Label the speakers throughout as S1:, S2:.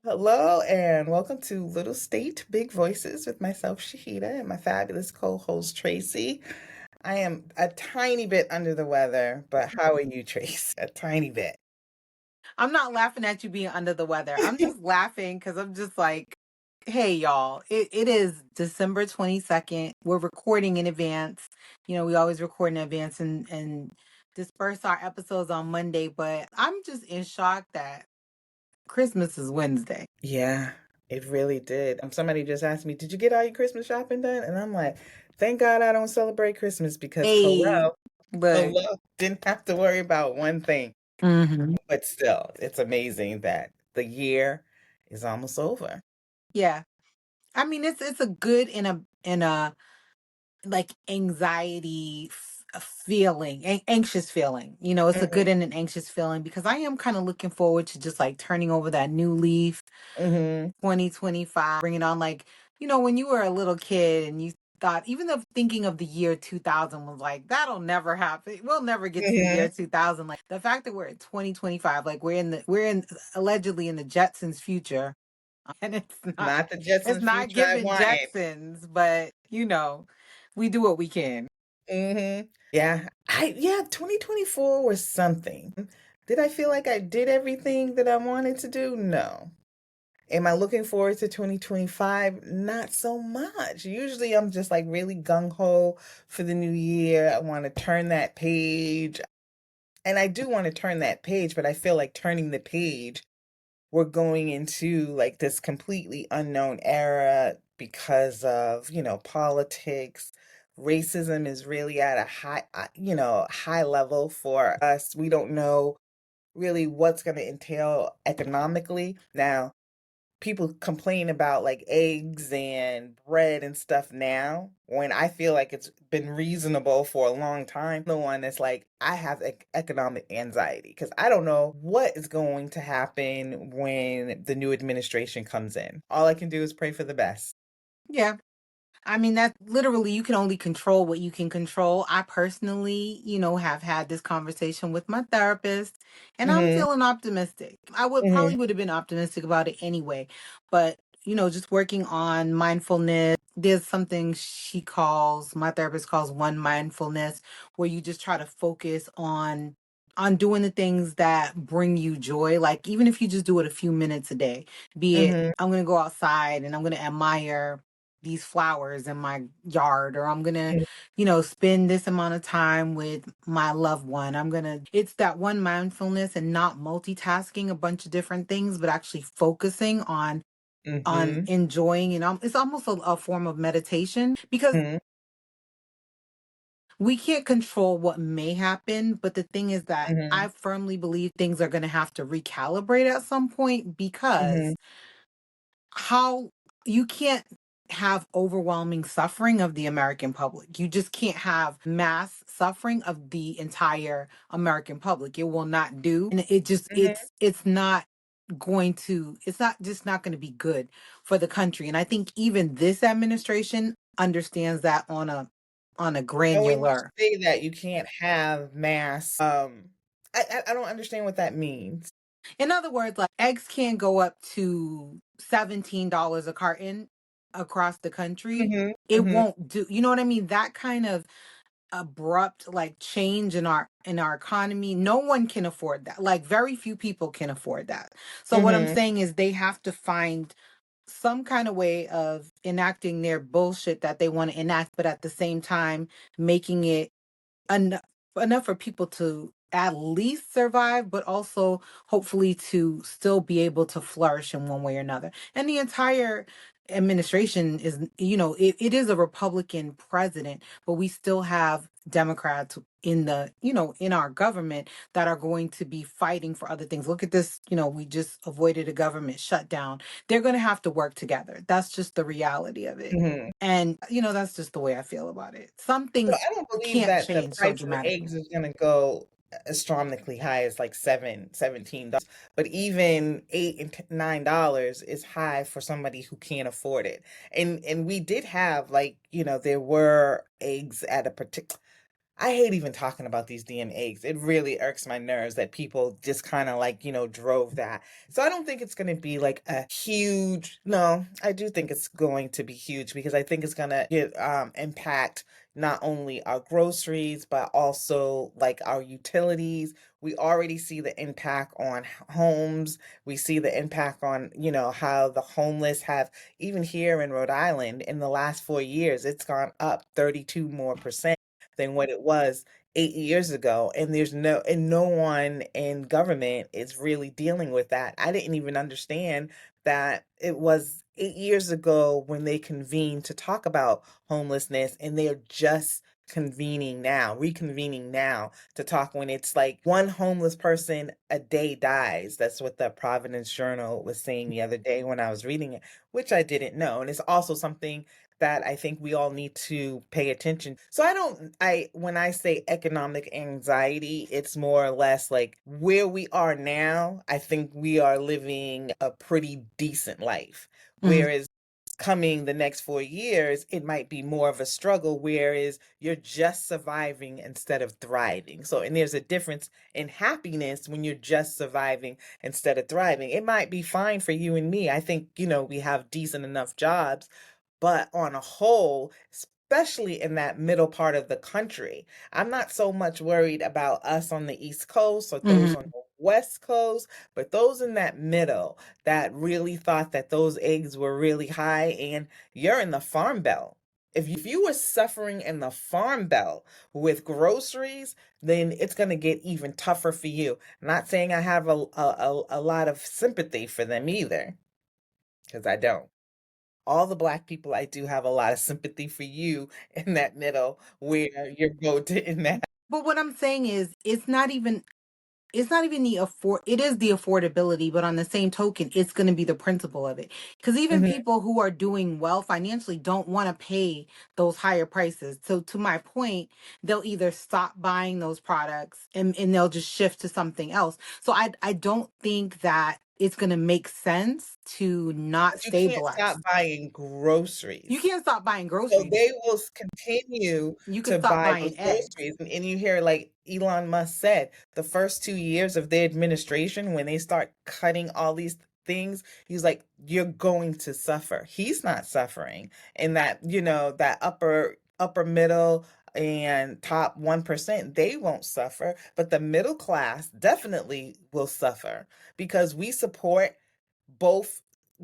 S1: Hello and welcome to Little State Big Voices with myself, Shahida, and my fabulous co-host, Tracey. I am a tiny bit under the weather, but how are you, Trace? A tiny bit.
S2: I'm not laughing at you being under the weather. I'm just laughing because I'm just like, hey, y'all, it is December 22nd. We're recording in advance. We always record in advance and disperse our episodes on Monday, but I'm just in shock that Christmas is Wednesday.
S1: Yeah, it really did. Somebody just asked me, "Did you get all your Christmas shopping done?" And I'm like, "Thank God I don't celebrate Christmas because
S2: Hey, look.
S1: hello, didn't have to worry about one thing."
S2: hmm
S1: But still, it's amazing that the year is almost over.
S2: Yeah. I mean, it's a good in a like anxiety feeling, anxious feeling. It's a good
S1: Hmm.
S2: and an anxious feeling because I am kind of looking forward to just like turning over that new leaf,
S1: Hmm.
S2: 2025, bring it on. Like, when you were a little kid and you thought, even though thinking of the year 2000 was like, that'll never happen. We'll never get to the year
S1: Hmm.
S2: 2000. Like the fact that we're at 2025, like we're in allegedly in the Jetsons future. And
S1: Not the
S2: it's
S1: Jetsons
S2: not
S1: future I
S2: giving
S1: wanted.
S2: Jetsons, but we do what we can.
S1: Yeah. 2024 was something. Did I feel like I did everything that I wanted to do? No. Am I looking forward to 2025? Not so much. Usually I'm just like really gung ho for the new year. I want to turn that page. And I do want to turn that page, but I feel like turning the page, we're going into like this completely unknown era because of, politics. Racism is really at a high level for us. We don't know really what's going to entail economically. Now, people complain about like eggs and bread and stuff now when I feel like it's been reasonable for a long time. The one that's like, I have economic anxiety because I don't know what is going to happen when the new administration comes in. All I can do is pray for the best.
S2: Yeah. I mean, that literally, you can only control what you can control. I personally, have had this conversation with my therapist and I'm
S1: Hmm.
S2: feeling optimistic. I would
S1: Hmm.
S2: probably would have been optimistic about it anyway, but just working on mindfulness. There's something my therapist calls one mindfulness, where you just try to focus on doing the things that bring you joy. Like even if you just do it a few minutes a day, be it
S1: Hmm.
S2: I'm going to go outside and I'm going to admire these flowers in my yard, or I'm gonna, spend this amount of time with my loved one. It's that one mindfulness and not multitasking a bunch of different things, but actually focusing on
S1: Hmm.
S2: enjoying. And it's almost a form of meditation because
S1: Hmm.
S2: we can't control what may happen. But the thing is that
S1: Hmm.
S2: I firmly believe things are going to have to recalibrate at some point,
S1: Hmm.
S2: because how you can't have overwhelming suffering of the American public. You just can't have mass suffering of the entire American public. It will not do. And it just
S1: Hmm.
S2: it's not it's not just not going to be good for the country. And I think even this administration understands that on a
S1: And when you
S2: granular.
S1: say that you can't have mass, I don't understand what that means.
S2: In other words, like eggs can't go up to $17 a carton across the country.
S1: Mhm,
S2: It
S1: mhm,
S2: won't do. You know what I mean? That kind of abrupt like change in our economy, no one can afford that. Like very few people can afford that. So what I'm
S1: mhm,
S2: saying is they have to find some kind of way of enacting their bullshit that they want to enact, but at the same time making it enough for people to at least survive, but also hopefully to still be able to flourish in one way or another. And the entire administration is, it is a Republican president, but we still have Democrats in our government that are going to be fighting for other things. Look at this, we just avoided a government shutdown. They're going to have to work together. That's just the reality of it.
S1: mhm.
S2: And, that's just the way I feel about it. Some
S1: So
S2: things
S1: I don't believe
S2: can't
S1: that the
S2: change so
S1: price of
S2: dramatically.
S1: eggs is gonna go astronomically high as like $17. But even $8 and $9 is high for somebody who can't afford it. And we did have like, there were eggs at a particular I hate even talking about these damn eggs. It really irks my nerves that people just kind of like, drove that. So I don't think it's going to be like a huge, no, I do think it's going to be huge because I think it's going to impact not only our groceries, but also like our utilities. We already see the impact on homes. We see the impact on, how the homeless have, even here in Rhode Island, in the last 4 years, it's gone up 32 more percent than what it was 8 years ago. And no one in government is really dealing with that. I didn't even understand that it was 8 years ago when they convened to talk about homelessness, and they're just reconvening now to talk when it's like one homeless person a day dies. That's what the Providence Journal was saying the other day when I was reading it, which I didn't know. And it's also something that I think we all need to pay attention. So when I say economic anxiety, it's more or less like where we are now. I think we are living a pretty decent life.
S2: Mhm.
S1: Whereas coming the next 4 years, it might be more of a struggle, whereas you're just surviving instead of thriving. So, and there's a difference in happiness when you're just surviving instead of thriving. It might be fine for you and me. I think, we have decent enough jobs, but on a whole, especially in that middle part of the country, I'm not so much worried about us on the East Coast or those on
S2: Mhm.
S1: the West Coast, but those in that middle that really thought that those eggs were really high, and you're in the farm belt. If you were suffering in the farm belt with groceries, then it's going to get even tougher for you. Not saying I have a lot of sympathy for them either, because I don't. All the black people, I do have a lot of sympathy for you in that middle where you're both in that.
S2: But what I'm saying is it's not even it is the affordability, but on the same token, it's going to be the principle of it. Because even
S1: Mhm.
S2: people who are doing well financially don't want to pay those higher prices. So to my point, they'll either stop buying those products and they'll just shift to something else. So I don't think that it's going to make sense to not
S1: But you can't
S2: stabilize.
S1: stop buying
S2: You
S1: groceries.
S2: can't stop buying
S1: So
S2: groceries.
S1: they will continue
S2: You could
S1: to
S2: stop
S1: buy
S2: buying
S1: those
S2: eggs.
S1: groceries. And you hear, like Elon Musk said, the first 2 years of their administration, when they start cutting all these things, he's like, you're going to suffer. He's not suffering. And that, that upper middle and top 1%, they won't suffer. But the middle class definitely will suffer because we support both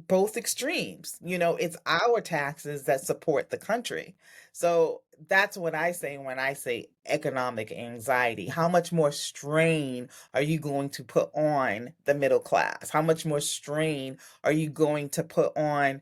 S1: both extremes. It's our taxes that support the country. So that's what I say when I say economic anxiety. How much more strain are you going to put on the middle class? How much more strain are you going to put on,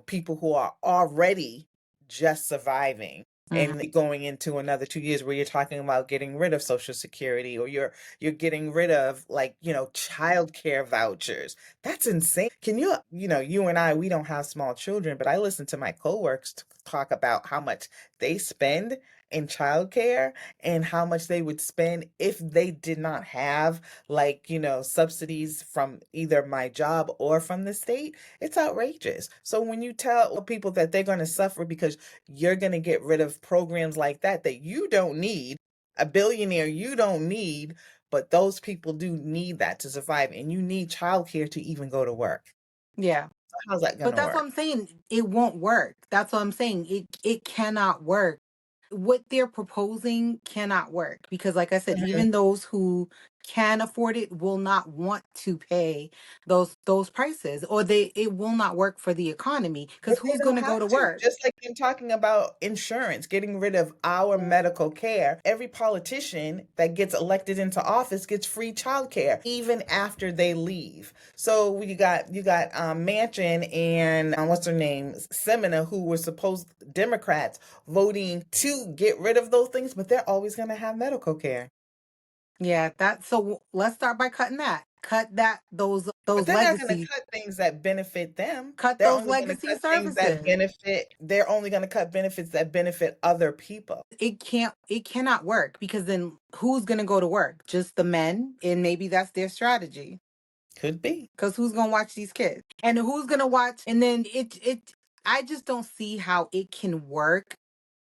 S1: people who are already just surviving?
S2: Mhm.
S1: And going into another 2 years where you're talking about getting rid of Social Security, or you're getting rid of, like, child care vouchers. That's insane. Can you and I, we don't have small children, but I listen to my coworkers talk about how much they spend in childcare and how much they would spend if they did not have, like, subsidies from either my job or from the state. It's outrageous. So when you tell people that they're going to suffer because you're going to get rid of programs like that you don't need, a billionaire you don't need, but those people do need that to survive, and you need childcare to even go to work.
S2: Yeah.
S1: So how's that
S2: But
S1: gonna
S2: that's what
S1: work?
S2: I'm saying. It won't work. That's what I'm saying. It cannot work. What they're proposing cannot work because, like I said,
S1: Mhm.
S2: even those who can afford it will not want to pay those prices, or it will not work for the economy because
S1: But they
S2: who's going
S1: don't
S2: to go
S1: have
S2: to
S1: to.
S2: work?
S1: Just like in talking about insurance, getting rid of our medical care, every politician that gets elected into office gets free childcare even after they leave. So you got Manchin and what's her name, Semina, who were supposed Democrats voting to get rid of those things, but they're always going to have medical care.
S2: Yeah, let's start by cutting that. Cut that
S1: But
S2: those
S1: they're not gonna
S2: legacy
S1: cut things that benefit them.
S2: cut
S1: They're
S2: those
S1: only gonna
S2: legacy
S1: cut things that
S2: services.
S1: benefit they're only gonna cut benefits that benefit other people.
S2: It cannot work because then who's going to go to work? Just the men, and maybe that's their strategy.
S1: Could be.
S2: Because who's gonna watch these kids? And who's gonna watch? And then I just don't see how it can work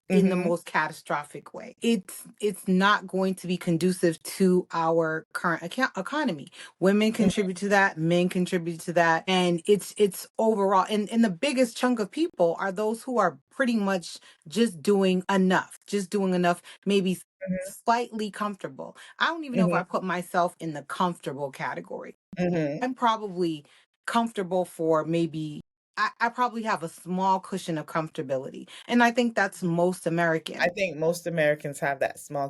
S2: in the
S1: Mhm.
S2: most catastrophic way. It's not going to be conducive to our current economy. Women
S1: Mhm.
S2: contribute to that, men contribute to that, and it's overall, and the biggest chunk of people are those who are pretty much just doing enough, maybe
S1: Mhm.
S2: slightly comfortable. I don't even know if
S1: Mhm.
S2: I put myself in the comfortable category.
S1: Mhm.
S2: I'm probably comfortable for maybe I probably have a small cushion of comfortability. And I think that's most
S1: I
S2: Americans.
S1: think most Americans have that small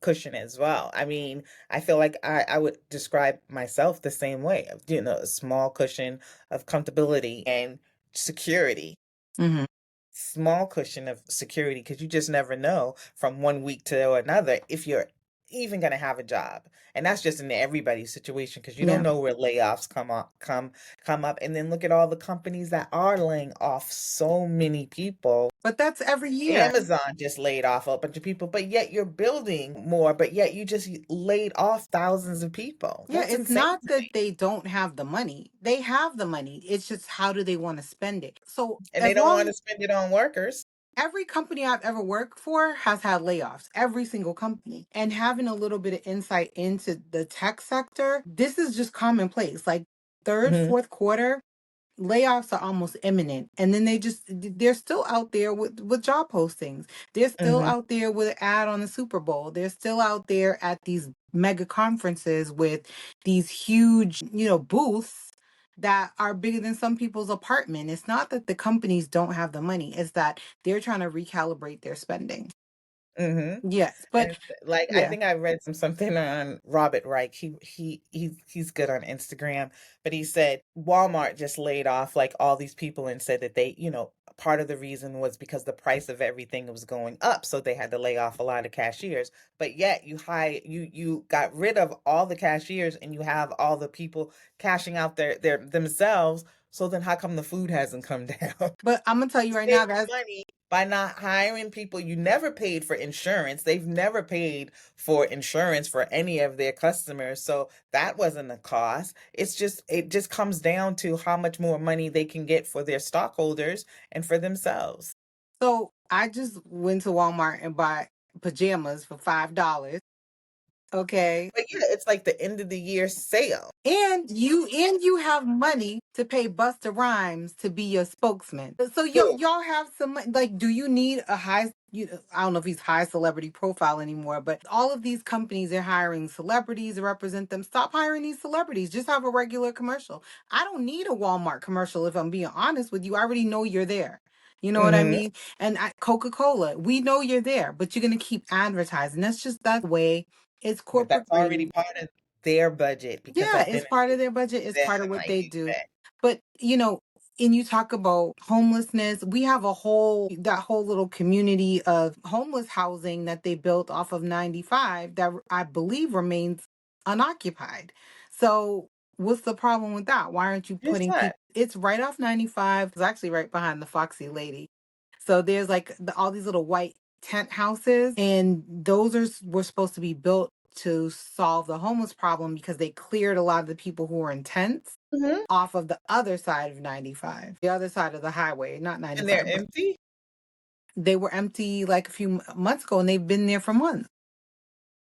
S1: cushion as well. I mean, I feel like I would describe myself the same way. A small cushion of comfortability and security.
S2: Hmm.
S1: Small cushion of security because you just never know from one week to another if you're even going to have a job. And that's just in everybody's situation because you don't
S2: Yeah.
S1: know where layoffs come up. And then look at all the companies that are laying off so many people.
S2: But that's every year.
S1: Amazon just laid off a bunch of people, but yet you're building more, but yet you just laid off thousands of people.
S2: Yeah,
S1: That's
S2: it's
S1: insane
S2: not
S1: to
S2: that
S1: me.
S2: they don't have the money. They have the money. It's just how do they want to spend it? So
S1: And they
S2: as
S1: don't want
S2: long
S1: to spend it on workers.
S2: every company I've ever worked for has had layoffs, every single company. And having a little bit of insight into the tech sector, this is just commonplace. Like third,
S1: Hmm.
S2: fourth quarter, layoffs are almost imminent, and then they're still out there with job postings. They're still
S1: Hmm.
S2: out there with an ad on the Super Bowl. They're still out there at these mega conferences with these huge, booths that are bigger than some people's apartment. It's not that the companies don't have the money, it's that they're trying to recalibrate their spending.
S1: Hmm.
S2: Yes, but
S1: And like I
S2: yeah.
S1: think I read something on Robert Reich. He's good on Instagram, but he said Walmart just laid off like all these people and said that part of the reason was because the price of everything was going up, so they had to lay off a lot of cashiers. But yet you got rid of all the cashiers and you have all the people cashing out their themselves. So then how come the food hasn't come down?
S2: But I'm gonna tell you right
S1: Save
S2: now, guys.
S1: money by not hiring people. You never paid for insurance. They've never paid for insurance for any of their customers. So that wasn't a cost. It just comes down to how much more money they can get for their stockholders and for themselves.
S2: So I just went to Walmart and bought pajamas for $5. Okay.
S1: But yeah, it's like the end of the year sale.
S2: And you have money to pay Busta Rhymes to be your spokesman. So
S1: Who?
S2: y'all have some like, do you need a high I don't know if he's high celebrity profile anymore, but all of these companies are hiring celebrities to represent them. Stop hiring these celebrities. Just have a regular commercial. I don't need a Walmart commercial if I'm being honest with you. I already know you're there. You know what I
S1: Hmm.
S2: mean? And Coca-Cola, we know you're there, but you're going to keep advertising. That's just that way. It's
S1: But
S2: corporate
S1: that's already
S2: greed.
S1: part of their budget because
S2: Yeah,
S1: that
S2: it's part of
S1: benefits
S2: their budget, it's
S1: them,
S2: part of what
S1: like
S2: they
S1: you
S2: do.
S1: said.
S2: But, and you talk about homelessness, we have that whole little community of homeless housing that they built off of 95 that I believe remains unoccupied. So, what's the problem with that? Why aren't you
S1: Just
S2: putting
S1: what?
S2: people? It's right off 95. It's actually right behind the Foxy Lady. So there's like all these little white tent houses, and those were supposed to be built to solve the homeless problem because they cleared a lot of the people who were in tents
S1: Hmm.
S2: off of the other side of 95, the other side of the highway, not
S1: And they're
S2: 95, but
S1: empty.
S2: they were empty like a few months ago, and they've been there for months.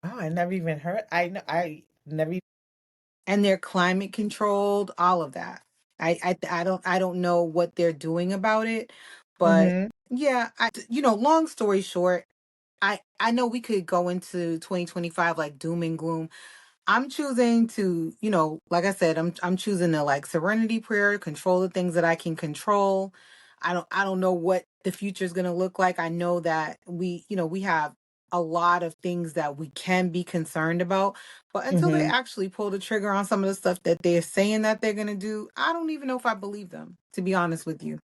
S1: Oh, I never even heard. I never.
S2: And they're climate controlled, all of that. I don't know what they're doing about it, but
S1: Hmm.
S2: yeah, long story short, I know we could go into 2025 like doom and gloom. I'm choosing to, like I said, I'm choosing to like serenity prayer, control the things that I can control. I don't know what the future is going to look like. I know that we have a lot of things that we can be concerned about, but until they
S1: Hmm.
S2: actually pull the trigger on some of the stuff that they're saying that they're going to do, I don't even know if I believe them, to be honest with you.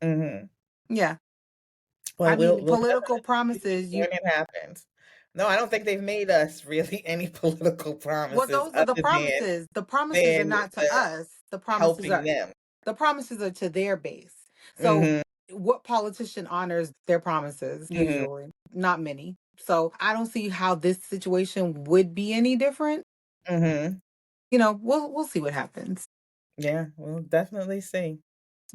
S1: Hmm.
S2: Yeah. I
S1: Well,
S2: mean,
S1: we'll
S2: political
S1: definitely see
S2: promises,
S1: when it happens. No, I don't think they've made us really any political
S2: well,
S1: promises
S2: those are the
S1: other
S2: promises. The promises are
S1: than
S2: not to
S1: the
S2: us.
S1: helping them.
S2: The promises are to their base. So,
S1: Hmm.
S2: what politician honors their promises?
S1: Hmm.
S2: Usually, not many. So, I don't see how this situation would be any different.
S1: Hmm.
S2: We'll see what happens.
S1: Yeah, we'll definitely see.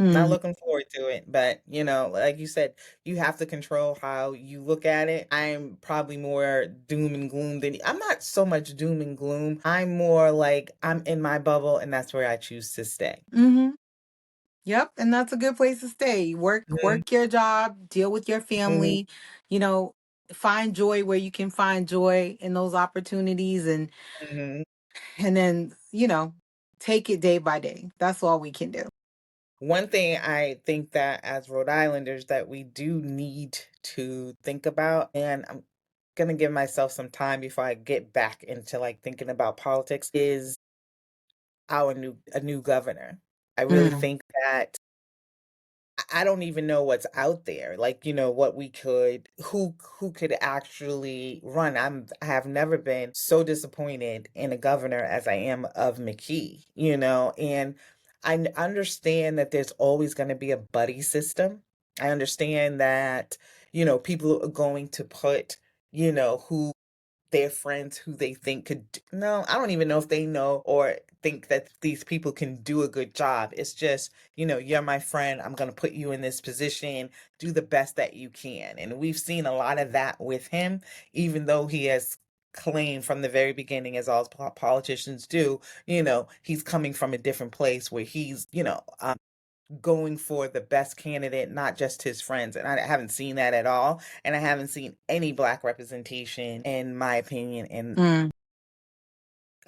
S1: Not
S2: Mm.
S1: looking forward to it, but like you said, you have to control how you look at it. I'm probably more doom and gloom than I'm not so much doom and gloom. I'm more like I'm in my bubble and that's where I choose to stay.
S2: Hmm. Yep, and that's a good place to stay.
S1: Mhm,
S2: Work your job, deal with your
S1: mhm,
S2: family, you know, find joy where you can find joy in those opportunities,
S1: mhm.
S2: and then, take it day by day. That's all we can do.
S1: One thing I think that as Rhode Islanders that we do need to think about, and I'm gonna give myself some time before I get back into like thinking about politics, is our new a new governor. I really
S2: Mm.
S1: think that I don't even know what's out there. Like, what we could who could actually run. I have never been so disappointed in a governor as I am of McKee, and understand that there's always going to be a buddy system. I understand that, people are going to put, who their friends who they think no, I don't even know if they know or think that these people can do a good job. It's just, you're my friend. I'm going to put you in this position. Do the best that you can. And we've seen a lot of that with him, even though he has claimed from the very beginning, as all politicians do, he's coming from a different place where he's, going for the best candidate, not just his friends. And I haven't seen that at all. And I haven't seen any black representation, in my opinion, in
S2: Mm.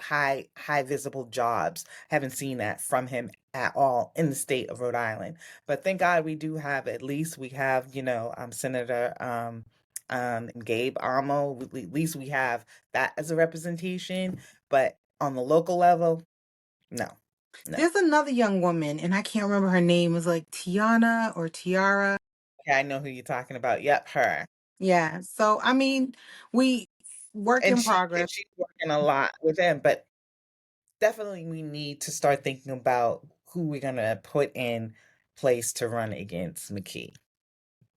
S1: high visible jobs. Haven't seen that from him at all in the state of Rhode Island. But thank God we do have, at least we have, Senator Gabe Amo. At least we have that as a representation. But on the local level, no. No.
S2: There's another young woman, and I can't remember her name. It's like Tiana or Tiara.
S1: Okay, I know who you're talking about. Yep, her.
S2: Yeah. So, I mean, we work
S1: And
S2: in progress.
S1: she's working a lot with him, but definitely we need to start thinking about who we're gonna put in place to run against McKee.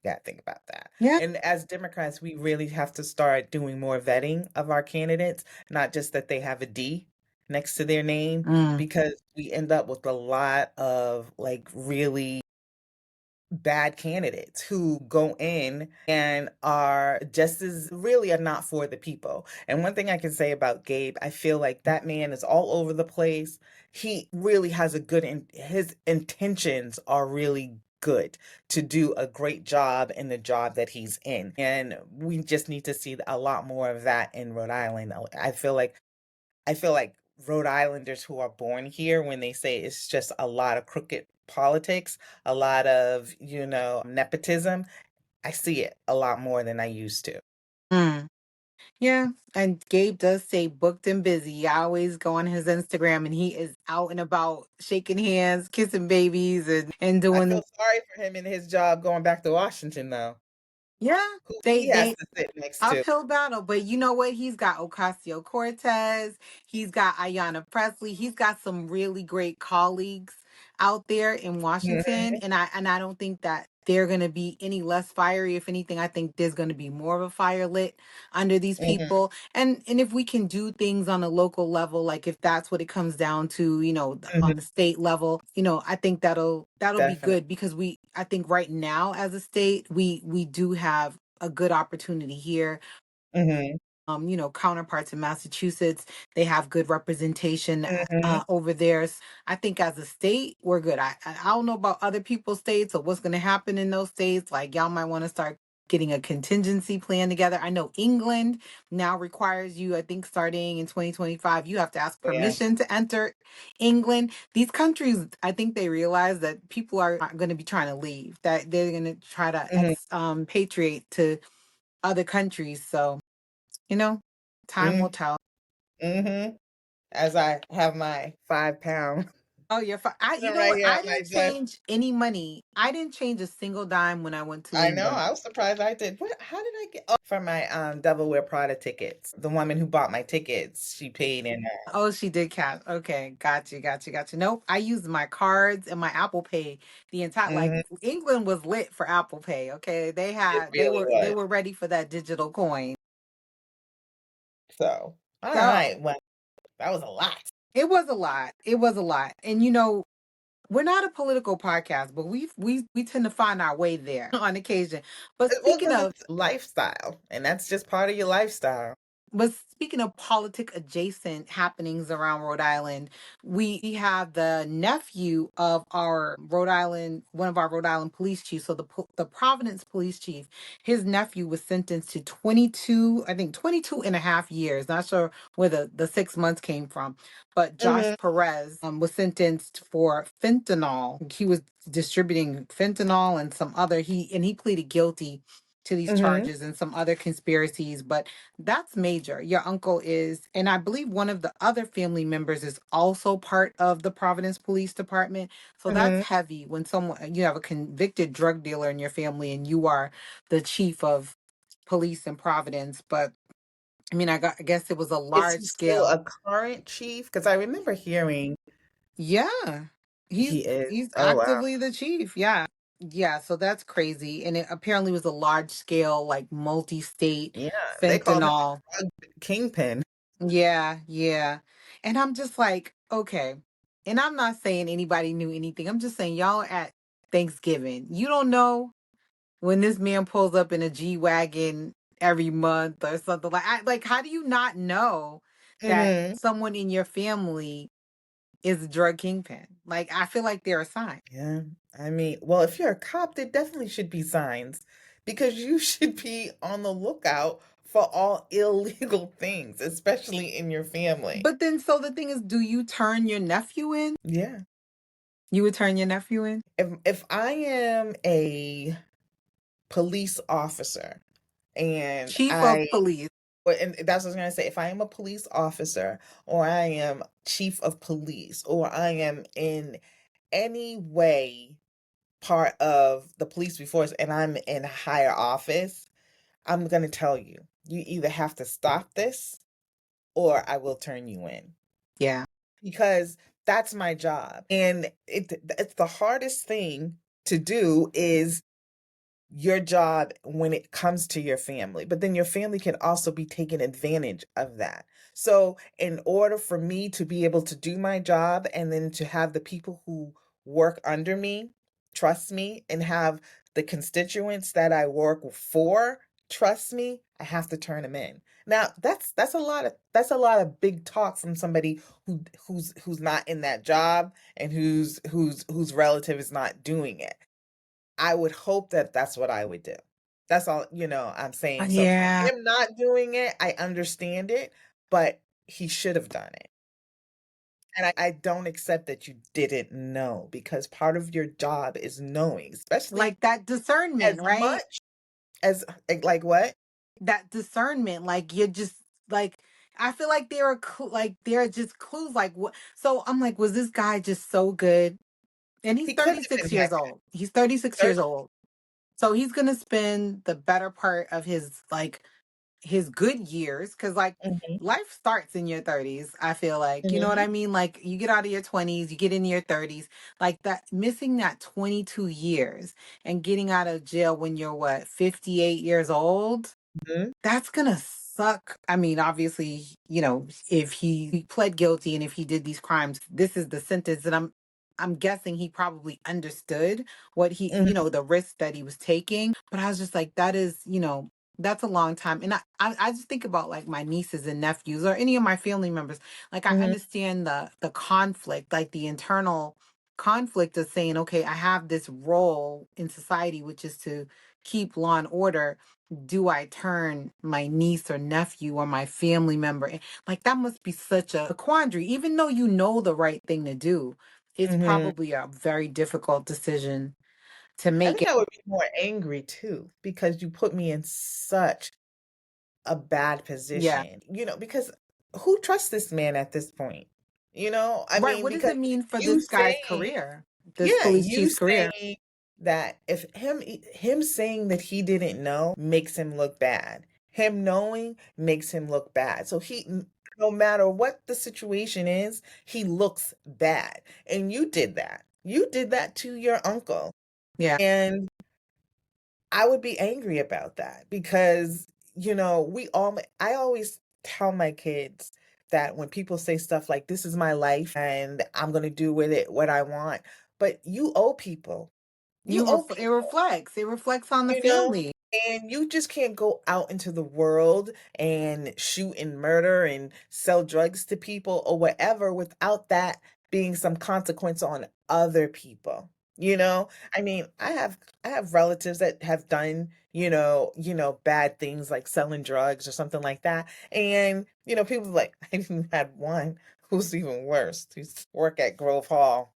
S1: Gotta think about that.
S2: Yeah.
S1: And as Democrats, we really have to start doing more vetting of our candidates, not just that they have a D next to their name,
S2: Mm.
S1: because we end up with a lot of like really bad candidates who go in and are just as really are not for the people. And one thing I can say about Gabe, I feel like that man is all over the place. He really has his intentions are really good to do a great job in the job that he's in. And we just need to see a lot more of that in Rhode Island. I feel like Rhode Islanders who are born here, when they say it's just a lot of crooked politics, a lot of, nepotism, I see it a lot more than I used to.
S2: Mm. Yeah. And Gabe does say booked and busy. I always go on his Instagram and he is out and about shaking hands, kissing babies, and
S1: I
S2: doing.
S1: feel sorry for him in his job going back to Washington, though,
S2: Yeah.
S1: who
S2: They
S1: he has
S2: they
S1: to sit next to.
S2: uphill battle, but you know what? He's got Ocasio Cortez, he's got Ayanna Presley, he's got some really great colleagues out there in Washington,
S1: Mhm,
S2: and I don't think that they're going to be any less fiery. If anything, I think there's going to be more of a fire lit under these
S1: mhm,
S2: people. And if we can do things on a local level, like if that's what it comes down to,
S1: mhm,
S2: on the state level, I think that'll be
S1: definitely.
S2: good because I think right now as a state, we do have a good opportunity here.
S1: Mhm,
S2: Counterparts in Massachusetts, they have good representation
S1: mhm,
S2: over there. I think as a state, we're good. I don't know about other people's states or what's going to happen in those states. Like y'all might want to start getting a contingency plan together. I know England now requires you, I think starting in 2025, you have to ask
S1: yeah,
S2: permission to enter England. These countries, I think they realize that people are going to be trying to leave, that they're going to try to
S1: mhm,
S2: patriate to other countries. So you know, time will
S1: mm,
S2: tell.
S1: mhm. As I have my 5 pound
S2: Oh, you're fine.
S1: right here
S2: I
S1: at my
S2: didn't
S1: desk.
S2: change any money. I didn't change a single dime when I went to
S1: I know,
S2: England.
S1: I was surprised I did. How did I get for my Devil Wear Prada tickets? The woman who bought my tickets, she paid in
S2: Oh, she did cash. Okay, got you. Nope, I used my cards and my Apple Pay the entire. Like
S1: mhm,
S2: England was lit for Apple Pay. Okay,
S1: it
S2: they
S1: really was.
S2: were ready for that digital coin.
S1: So, all
S2: So
S1: right, well, that was a lot.
S2: it was a lot. It was a lot, and We're not a political podcast, but we tend to find our way there on occasion. But
S1: Well,
S2: speaking
S1: because
S2: of
S1: it's lifestyle, and that's just part of your lifestyle.
S2: But speaking of politic adjacent happenings around Rhode Island, we have the nephew of our Rhode Island, one of our Rhode Island police chiefs. So the Providence police chief, his nephew was sentenced to 22, I think 22 and a half years. Not sure where the 6 months came from. But Josh
S1: Mhm,
S2: Perez was sentenced for fentanyl. He was distributing fentanyl and some other, he pleaded guilty to these
S1: mhm,
S2: charges and some other conspiracies. But that's major. Your uncle is, and I believe one of the other family members is also part of the Providence Police Department. So that's
S1: mhm.
S2: heavy when someone, you have a convicted drug dealer in your family and you are the chief of police in Providence. But I mean, I guess it was a
S1: Is
S2: large
S1: he still
S2: scale.
S1: a current chief? Because I remember hearing
S2: Yeah. He's
S1: he is.
S2: he's
S1: Oh, wow.
S2: actively the chief. Yeah. Yeah, so that's crazy. And it apparently was a large scale, like multi-state
S1: Yeah, they called him
S2: fentanyl.
S1: a drug kingpin.
S2: Yeah, yeah. And I'm just like, okay. And I'm not saying anybody knew anything. I'm just saying y'all at Thanksgiving. You don't know when this man pulls up in a G-Wagon every month or something like how do you not know that
S1: Mhm.
S2: someone in your family is a drug kingpin? Like I feel like there are signs.
S1: Yeah. I mean, well, if you're a cop, there definitely should be signs because you should be on the lookout for all illegal things, especially in your family.
S2: But then so the thing is, do you turn your nephew in?
S1: Yeah.
S2: You would turn your nephew in?
S1: If I am a police officer and
S2: Chief of police.
S1: and that's what I was gonna say, if I am a police officer or I am chief of police or I am in any way part of the police force and I'm in higher office, I'm gonna tell you, you either have to stop this or I will turn you in
S2: Yeah.
S1: because that's my job. And it's the hardest thing to do is your job when it comes to your family, but then your family can also be taking advantage of that. So, in order for me to be able to do my job and then to have the people who work under me trust me and have the constituents that I work for trust me, I have to turn them in. Now, that's a lot of big talk from somebody who's not in that job and whose relative is not doing it. I would hope that that's what I would do. That's all, I'm saying. So
S2: Yeah.
S1: him not doing it, I understand it, but he should have done it. And I don't accept that you didn't know because part of your job is knowing, especially
S2: Like that discernment,
S1: as
S2: right?
S1: much as like what?
S2: That discernment, like you're just like I feel like there are like there are just clues like what so I'm like was this guy just so good? And he's
S1: He could have been
S2: 36 years
S1: hacking.
S2: old. He's 36
S1: 30
S2: years old. So he's going to spend the better part of his good years cuz like
S1: Mhm,
S2: life starts in your 30s. I feel like, you know what
S1: mhm,
S2: I mean? Like you get out of your 20s, you get into your 30s, like that missing that 22 years and getting out of jail when you're what, 58 years old?
S1: mhm,
S2: That's gonna suck. I mean, obviously, if he pled guilty and if he did these crimes, this is the sentence. And I'm guessing he probably understood what
S1: mhm,
S2: the risk that he was taking. But I was just like, that is, that's a long time. And I just think about like my nieces and nephews or any of my family members. Like I
S1: mhm,
S2: understand the conflict, like the internal conflict of saying, okay, I have this role in society, which is to keep law and order. Do I turn my niece or nephew or my family member in? Like that must be such a quandary. Even though you know the right thing to do, it's
S1: mhm.
S2: probably a very difficult decision to
S1: I
S2: make
S1: think
S2: it.
S1: I would be more angry too because you put me in such a bad
S2: Yeah.
S1: position, because who trusts this man at this point? I
S2: Right.
S1: mean,
S2: What does
S1: because
S2: it mean for
S1: you
S2: this guy's
S1: saying,
S2: career? This
S1: yeah,
S2: police
S1: you
S2: chief's career.
S1: saying that if him saying that he didn't know makes him look bad. Him knowing makes him look bad. So no matter what the situation is, he looks bad. And you did that. You did that to your uncle.
S2: Yeah.
S1: And I would be angry about that because, I always tell my kids that when people say stuff like, this is my life and I'm going to do with it what I want. but you owe people. You
S2: You
S1: owe
S2: it
S1: people,
S2: reflects. It reflects on the
S1: you know?
S2: family.
S1: And you just can't go out into the world and shoot and murder and sell drugs to people or whatever without that being some consequence on other people. You know? I mean, I have relatives that have done, bad things like selling drugs or something like that. And, people like I even had one who's even worse. Who used to work at Grove Hall.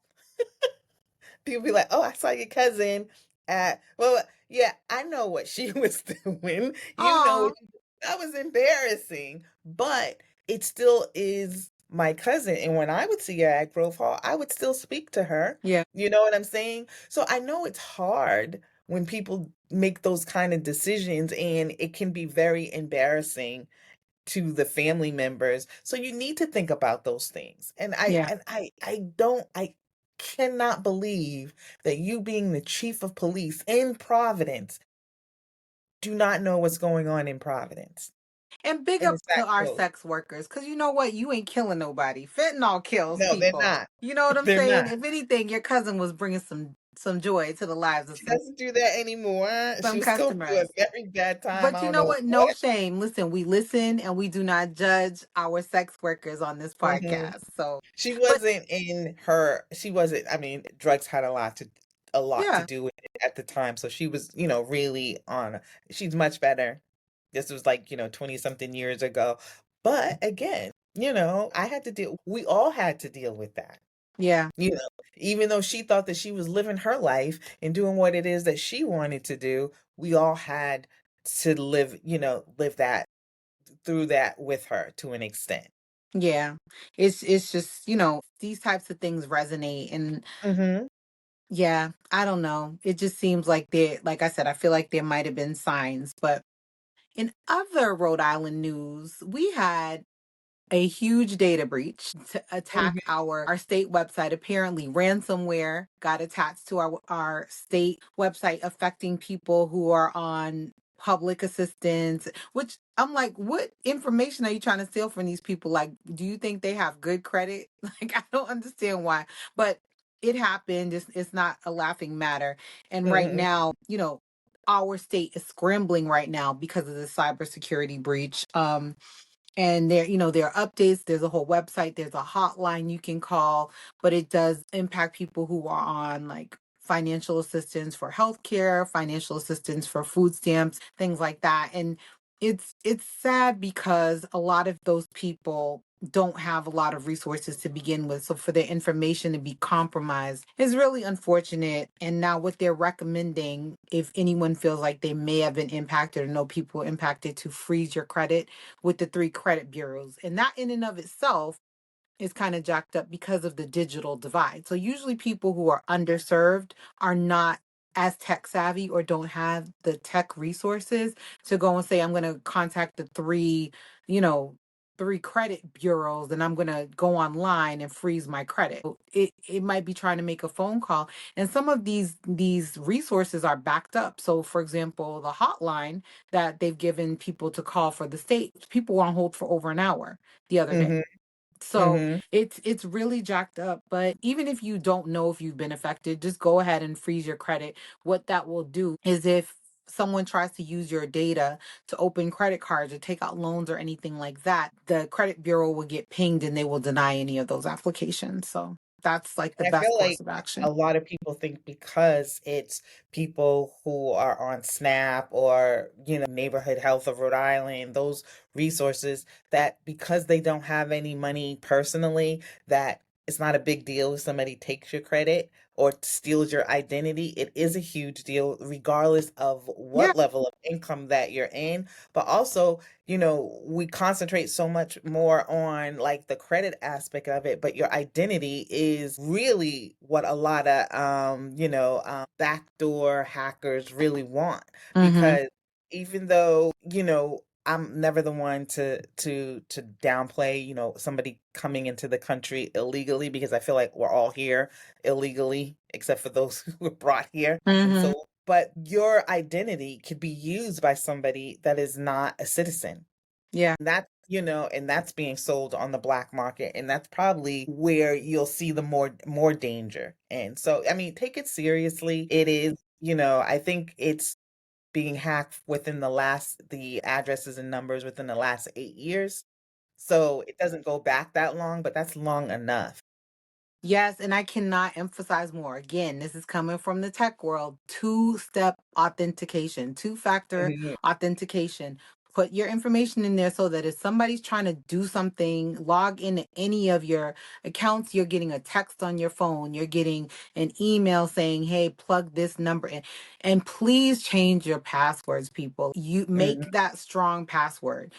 S1: People be like, "Oh, I saw your cousin at," well, yeah, I know what she was doing. You know what
S2: Oh,
S1: she, that was embarrassing, but it still is my cousin. And when I would see her at Grove Hall, I would still speak to her.
S2: yeah.
S1: You know what I'm saying? So I know it's hard when people make those kind of decisions, and it can be very embarrassing to the family members. So you need to think about those things. And I
S2: Yeah.
S1: and I cannot believe that you being the chief of police in Providence do not know what's going on in Providence.
S2: And big
S1: And
S2: up
S1: it's that
S2: to our
S1: close.
S2: sex workers, because you know what? You ain't killing nobody. Fentanyl kills
S1: No, they're
S2: people.
S1: not.
S2: You know what I'm
S1: They're
S2: saying?
S1: not.
S2: If anything, your cousin was bringing some joy to the lives of
S1: She doesn't do that anymore. She
S2: some
S1: was going through a
S2: customers.
S1: very bad time. I
S2: But you
S1: don't
S2: know
S1: know
S2: what? No
S1: what.
S2: shame. Listen, we listen and we do not judge our sex workers on this
S1: Mhm.
S2: podcast. So, but
S1: She wasn't, I mean, drugs had a lot to
S2: yeah,
S1: do with it at the time. So she was, really she's much better. This was like, 20 something years ago. But again, we all had to deal with that.
S2: yeah,
S1: You know, even though she thought that she was living her life and doing what it is that she wanted to do, we all had to live that through that with her to an extent.
S2: yeah. It's just, these types of things resonate. And
S1: Mhm.
S2: yeah, I don't know. It just seems like like I said, I feel like there might have been signs. But in other Rhode Island news, we had a huge data breach to attack
S1: Mhm.
S2: our state website. Apparently, ransomware got attached to our state website, affecting people who are on public assistance. Which I'm like, what information are you trying to steal from these people? Like, do you think they have good credit? Like, I don't understand why. But it happened. It's not a laughing matter. And right
S1: Mhm.
S2: now, our state is scrambling right now because of the cybersecurity breach. And there are updates, there's a whole website, there's a hotline you can call, but it does impact people who are on like financial assistance for healthcare, financial assistance for food stamps, things like that. And it's sad because a lot of those people don't have a lot of resources to begin with. So for their information to be compromised is really unfortunate. And now what they're recommending, if anyone feels like they may have been impacted or know people impacted, to freeze your credit with the three credit bureaus. And that in and of itself is kind of jacked up because of the digital divide. So usually people who are underserved are not as tech savvy or don't have the tech resources to go and say, I'm going to contact the you know, three credit bureaus and I'm going to go online and freeze my credit. It might be trying to make a phone call, and some of these resources are backed up. So for example, the hotline that they've given people to call for the state, people were on hold for over an hour the other day.
S1: Mhm.
S2: So
S1: Mhm.
S2: it's really jacked up. But even if you don't know if you've been affected, just go ahead and freeze your credit. What that will do is, if someone tries to use your data to open credit cards or take out loans or anything like that, the credit bureau will get pinged and they will deny any of those applications. So that's like the
S1: And I
S2: best
S1: feel
S2: course
S1: like
S2: of action.
S1: a lot of people think because it's people who are on SNAP or, Neighborhood Health of Rhode Island, those resources, that because they don't have any money personally, that it's not a big deal if somebody takes your credit or steals your identity. It is a huge deal, regardless of
S2: Yeah.
S1: what level of income that you're in. But also, we concentrate so much more on like the credit aspect of it, but your identity is really what a lot of backdoor hackers really want.
S2: Mm-hmm.
S1: Because even though, I'm never the one to downplay, somebody coming into the country illegally, because I feel like we're all here illegally, except for those who were brought here. And
S2: Mm-hmm.
S1: so, but your identity could be used by somebody that is not a citizen.
S2: Yeah.
S1: That's and that's being sold on the black market, and that's probably where you'll see the more danger. And so, I mean, take it seriously. It is, I think it's being hacked within the addresses and numbers within the last 8 years. So it doesn't go back that long, but that's long enough.
S2: Yes, and I cannot emphasize more. Again, this is coming from the tech world. Two-step authentication, two-factor
S1: Mhm,
S2: authentication. Put your information in there so that if somebody's trying to do something, log into any of your accounts, you're getting a text on your phone, you're getting an email saying, "Hey, plug this number in." And please change your passwords, people. You
S1: mhm.
S2: make that strong password.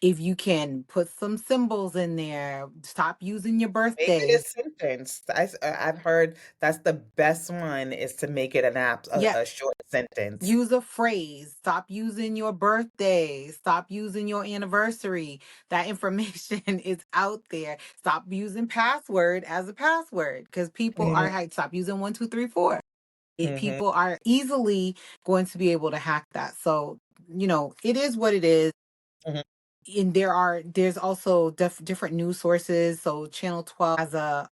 S2: If you can put some symbols in there, stop using your
S1: Make it
S2: birthday.
S1: a sentence. I've heard that's the best one is to make it
S2: Yeah,
S1: a short sentence.
S2: use a phrase. Stop using your birthday. Stop using your anniversary. That information is out there. Stop using password as a password because people are
S1: Mhm,
S2: stop using 1 2 3 4.
S1: mhm,
S2: People are easily going to be able to hack that. So, it is what it is.
S1: mhm,
S2: And there's also different news sources. So channel 12 has a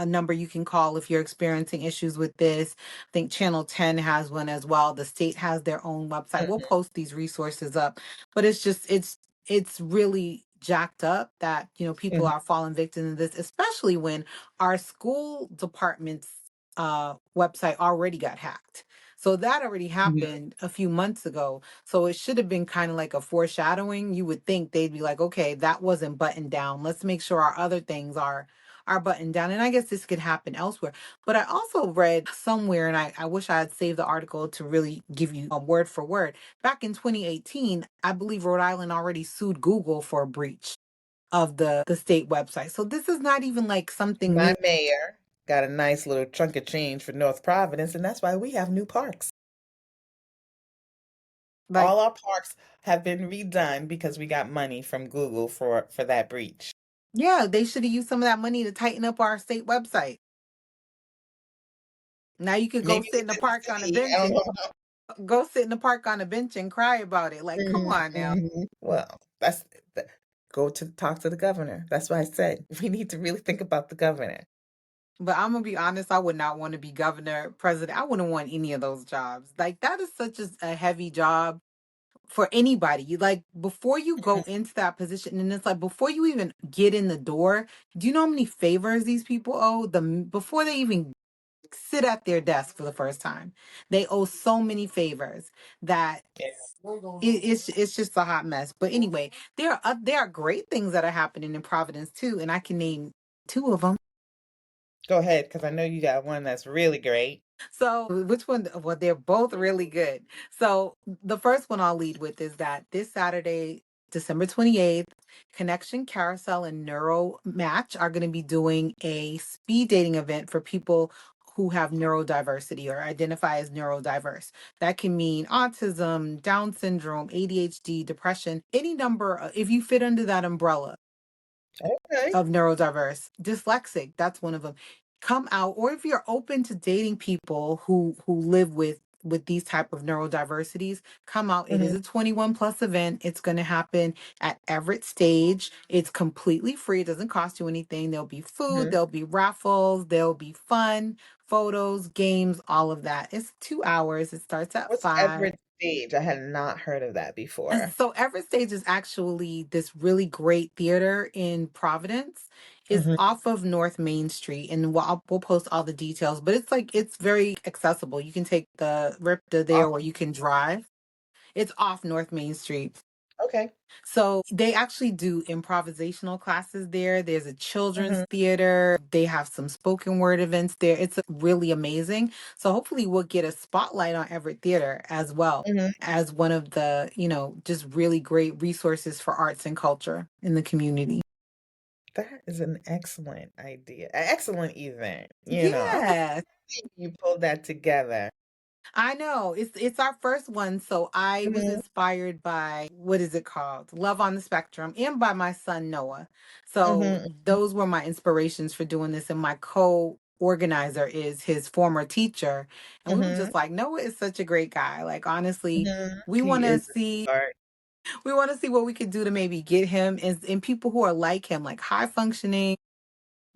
S2: number you can call if you're experiencing issues with this. I think channel 10 has one as well. The state has their own website. We'll
S1: mhm,
S2: post these resources up, but it's really jacked up that people
S1: mhm,
S2: are falling victim to this, especially when our school department's website already got hacked. So that already
S1: mhm.
S2: happened a few months ago, so it should have been kind of like a foreshadowing. You would think they'd be like, okay, that wasn't buttoned down. Let's make sure our other things are buttoned down. And I guess this could happen elsewhere. But I also read somewhere, and I wish I had saved the article to really give you a word for word. Back in 2018, I believe Rhode Island already sued Google for a breach of the state website. So this is not even like something new.
S1: My mayor got a nice little chunk of change for North Providence, and that's why we have new parks.
S2: Like,
S1: All our parks have been redone because we got money from Google for that breach.
S2: yeah, they should have used some of that money to tighten up our state website. Now you could go
S1: Maybe
S2: sit
S1: we
S2: in the
S1: didn't
S2: park on a
S1: see. I
S2: bench
S1: don't
S2: and
S1: know.
S2: go sit in the park on a bench and cry about it. Like, come
S1: Mhm,
S2: on now.
S1: mhm. Well, th- go to talk to the governor. That's why I said we need to really think about the governor.
S2: But I'm gonna be honest, I would not want to be governor, president. I wouldn't want any of those jobs. Like that is such a heavy job for anybody. You like before you go
S1: Mhm.
S2: into that position, and it's like before you even get in the door, do you know how many favors these people owe? Before they even sit at their desk for the first time, they owe so many favors that
S1: Yeah.
S2: it's just a hot mess. But anyway, there are great things that are happening in Providence too, and I can name two of them.
S1: Go ahead, because I know you got one that's really great.
S2: So, which one? Well, they're both really good. So, the first one I'll lead with is that this Saturday, December 28th, Connection Carousel and Neuro Match are going to be doing a speed dating event for people who have neurodiversity or identify as neurodiverse. That can mean autism, Down syndrome, ADHD, depression, any number, if you fit under that umbrella
S1: Okay.
S2: of neurodiverse, dyslexic, that's one of them. Come out, or if you're open to dating people who live with these type of neurodiversities, come out. It is
S1: Mhm,
S2: a 21 plus event. It's going to happen at Everett Stage. It's completely free. It doesn't cost you anything. There'll be food,
S1: mhm.
S2: there'll be raffles, there'll be fun, photos, games, all of that. It's 2 hours. It starts at
S1: What's
S2: 5.
S1: Everett Stage? I had not heard of that
S2: And
S1: before.
S2: so Everett Stage is actually this really great theater in Providence. It's
S1: Mhm.
S2: off of North Main Street, and we'll post all the details. But it's very accessible. You can take the RIPTA there,
S1: Off.
S2: or you can drive. It's off North Main Street.
S1: Okay.
S2: So they actually do improvisational classes there. There's a children's
S1: Mhm,
S2: theater. They have some spoken word events there. It's really amazing. So hopefully we'll get a spotlight on Everett Theater as well
S1: mhm.
S2: as one of the, just really great resources for arts and culture in the community.
S1: That is an excellent idea. An excellent event. I'm
S2: Yeah.
S1: happy you pulled that together.
S2: I know. It's our first one. So I was
S1: Mhm,
S2: inspired by what is it called? Love on the Spectrum, and by my son Noah. So
S1: mhm,
S2: those were my inspirations for doing this. And my co-organizer is his former teacher. And we were
S1: mhm,
S2: just like, Noah is such a great guy. Like honestly,
S1: mhm.
S2: we
S1: He
S2: want to
S1: is a
S2: see
S1: sweetheart.
S2: We want to see what we could do to maybe get him and people who are like him, like high functioning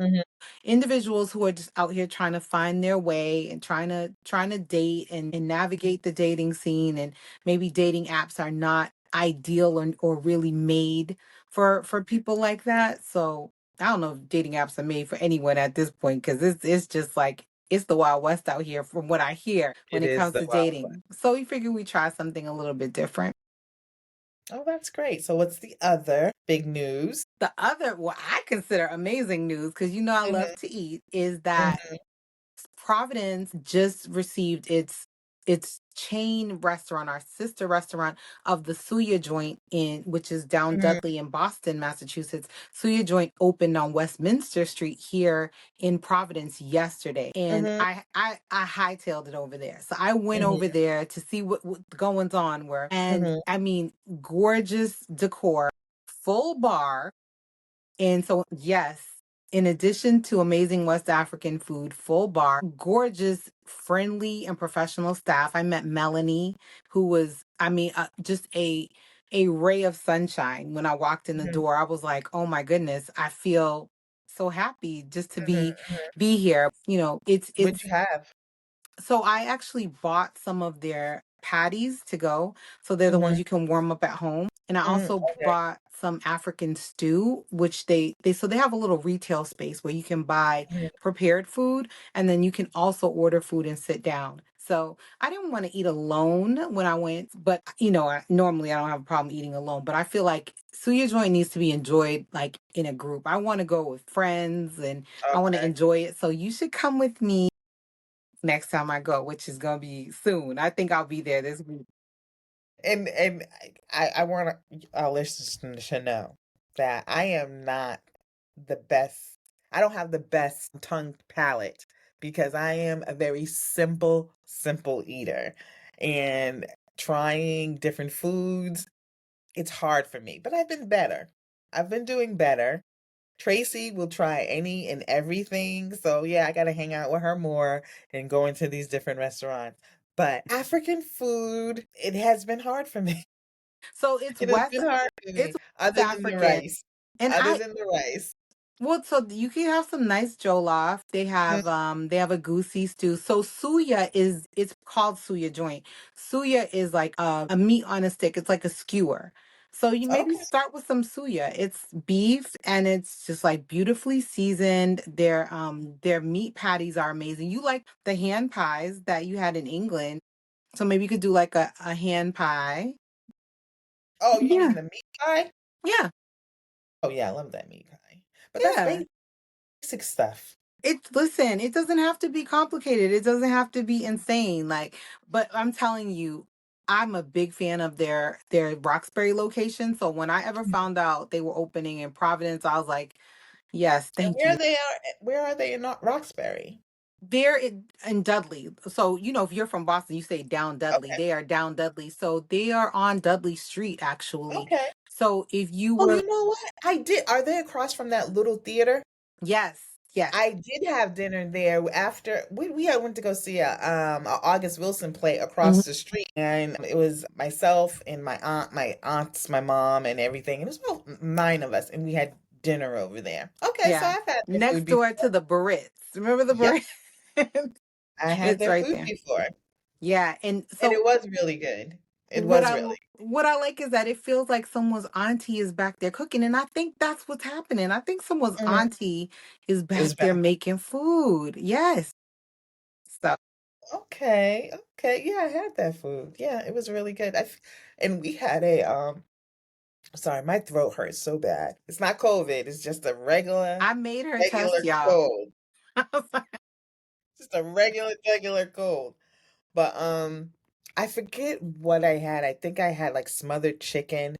S1: Mhm.
S2: individuals who are just out here trying to find their way and trying to date and navigate the dating scene, and maybe dating apps are not ideal or really made for people like that. So I don't know if dating apps are made for anyone at this point, because it's just like it's the Wild West out here from what I hear when
S1: It
S2: it
S1: is
S2: comes
S1: the
S2: to
S1: Wild West.
S2: dating. So we figure we try something a little bit different.
S1: Oh, that's great. So what's the other big news?
S2: The other, what I consider amazing news, because I love
S1: Mhm,
S2: to eat, is that
S1: mhm,
S2: Providence just received its chain restaurant, our sister restaurant of the Suya joint, in which is down
S1: mhm,
S2: Dudley in Boston, Massachusetts. Suya joint opened on Westminster Street here in Providence yesterday, and
S1: mhm,
S2: I hightailed it over there. So I went
S1: mhm,
S2: over there to see what the goings on were, and
S1: mhm,
S2: I mean, gorgeous decor, full bar. And so, yes, in addition to amazing West African food, full bar, gorgeous, friendly, and professional staff. I met Melanie, who was, I mean, just a ray of sunshine. When I walked in the
S1: mhm,
S2: door, I was like, "Oh my goodness, I feel so happy just to
S1: mhm, mhm.
S2: be here."
S1: What'd
S2: It's
S1: you have?
S2: so I actually bought some of their patties to go. So they're the ones
S1: Mhm,
S2: you can warm up at home. And I
S1: mm,
S2: also
S1: okay.
S2: bought some African stew, which they have a little retail space where you can buy
S1: Mhm,
S2: prepared food, and then you can also order food and sit down. So I didn't want to eat alone when I went, but normally I don't have a problem eating alone. But I feel like Suya Joint needs to be enjoyed like in a group. I want to go with friends and I want to
S1: okay.
S2: enjoy it. So you should come with me next time I go, which is gonna be soon. I think I'll be there this week.
S1: And I want our listeners to know that I am not the best. I don't have the best tongue palate because I am a very simple eater. And trying different foods, it's hard for me, but I've been better. I've been doing better. Tracy will try any and everything. So yeah, I gotta hang out with her more and go into these different restaurants. But African food, it has been hard for me.
S2: So
S1: It has been hard for
S2: It's
S1: me,
S2: West
S1: other than the
S2: African.
S1: rice.
S2: And
S1: Other
S2: I
S1: than the rice.
S2: well, so you can have some nice jollof.
S1: Mm,
S2: They have a goosey stew. So suya it's called suya joint. Suya is like a meat on a stick. It's like a skewer. So you maybe
S1: okay.
S2: start with some suya. It's beef and it's just like beautifully seasoned. Their meat patties are amazing. You like the hand pies that you had in England. So maybe you could do like a hand pie.
S1: Oh, you
S2: Yeah.
S1: mean the meat pie?
S2: Yeah.
S1: Oh yeah, I love that meat pie. But that's
S2: Yeah.
S1: basic stuff.
S2: Listen, it doesn't have to be complicated. It doesn't have to be insane. But I'm telling you, I'm a big fan of their Roxbury location. So when I ever
S1: Mhm.
S2: found out they were opening in Providence, I was like, yes,
S1: And
S2: thank you.
S1: where are they in Roxbury?
S2: They're in Dudley. So, if you're from Boston, you say down Dudley.
S1: Okay.
S2: They are down Dudley. So they are on Dudley Street, actually.
S1: Okay.
S2: So if you
S1: Oh,
S2: were,
S1: you know what? I did. Are they across from that little theater?
S2: yes, yes.
S1: I did have dinner there after we had went to go see a August Wilson play
S2: Mhm.
S1: across the street, and it was myself and my aunts, my mom, and everything. It was about nine of us, and we had dinner over there. Okay, so
S2: Yeah.
S1: I've had their food
S2: Next door to
S1: before.
S2: the Barrett's. Remember the
S1: Yep,
S2: Barrett's?
S1: I had
S2: It's
S1: their
S2: right
S1: food
S2: there.
S1: before,
S2: Yeah, and
S1: and it
S2: so
S1: was really good. It
S2: what
S1: was
S2: I
S1: really.
S2: what I like is that it feels like someone's auntie is back there cooking, and I think that's what's happening. I think someone's
S1: Mhm.
S2: auntie is
S1: Is
S2: back there
S1: back.
S2: making food. Yes. So
S1: Okay, okay, yeah, I had that food. Yeah, it was really good. And we had sorry, my throat hurts so bad. It's not COVID, it's just a
S2: I made her test
S1: regular
S2: y'all.
S1: cold. Just a regular cold. But I forget what I had. I think I had like smothered chicken,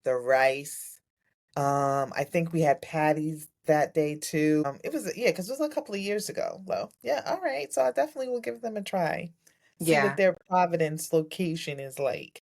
S1: the rice. I think we had patties that day too. It was yeah, because it was a couple of years ago. Well, yeah, all right. So I definitely will give them a try. See what
S2: Yeah.
S1: their Providence location is like.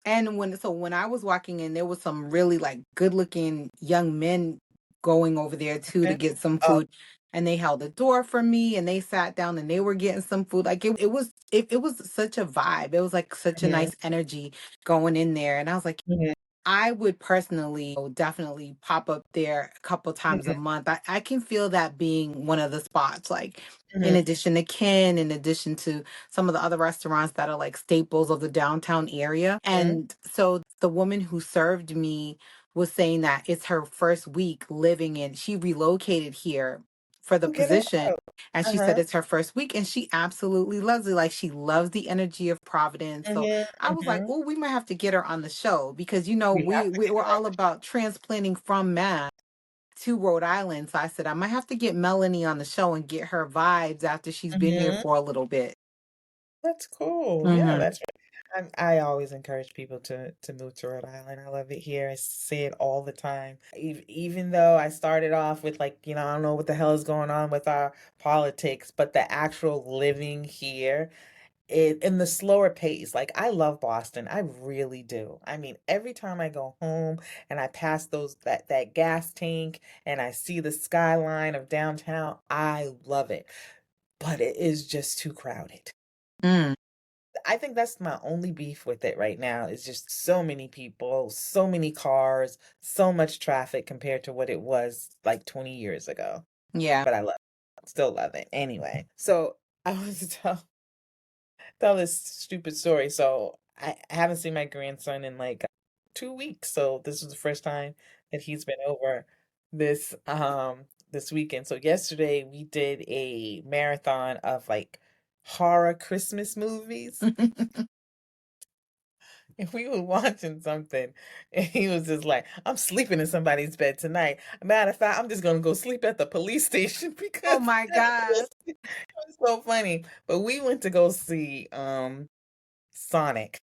S2: And when I was walking in, there was some really like good looking young men going over there too to
S1: Okay.
S2: get some
S1: Oh,
S2: food. and they held the door for me and they sat down and they were getting some food. Like it was such a vibe. It was like such a
S1: Mhm,
S2: nice energy going in there. And I was like,
S1: mhm,
S2: I would personally definitely pop up there a couple times a
S1: mhm,
S2: month. I can feel that being one of the spots, like in
S1: mhm,
S2: addition to Ken, in addition to some of the other restaurants that are like staples of the downtown area.
S1: mhm.
S2: And so the woman who served me was saying that it's her first week living in, she relocated here for the
S1: Oh, get
S2: position.
S1: out.
S2: And she said
S1: Uh-huh.
S2: it's her first week and she absolutely loves it. Like she loves the energy of Providence. So
S1: Mhm,
S2: I was like,
S1: mhm.
S2: oh, we might have to get her on the show because
S1: We have to
S2: we're
S1: get her.
S2: all about transplanting from Mass to Rhode Island. So I said I might have to get Melanie on the show and get her vibes after she's been here
S1: Mhm.
S2: for a little bit.
S1: That's cool. Yeah,
S2: Hmm.
S1: that's I always encourage people to move to Rhode Island. I love it here. I say it all the time. Even though I started off with like, I don't know what the hell is going on with our politics, but the actual living here, it in the slower pace. Like I love Boston. I really do. I mean, every time I go home and I pass that gas tank and I see the skyline of downtown, I love it. But it is just too crowded.
S2: Mm,
S1: I think that's my only beef with it right now is just so many people, so many cars, so much traffic compared to what it was like 20 years ago.
S2: yeah.
S1: But I love it. Still love it. Anyway, so I want to tell this stupid story. So I haven't seen my grandson in like 2 weeks. So this is the first time that he's been over this weekend. So yesterday we did a marathon of like horror Christmas movies. And we were watching something, and he was just like, I'm sleeping in somebody's bed tonight. Matter of fact, I'm just gonna go sleep at the police station
S2: Oh
S1: because
S2: my gosh.
S1: it was so funny. But we went to go see Sonic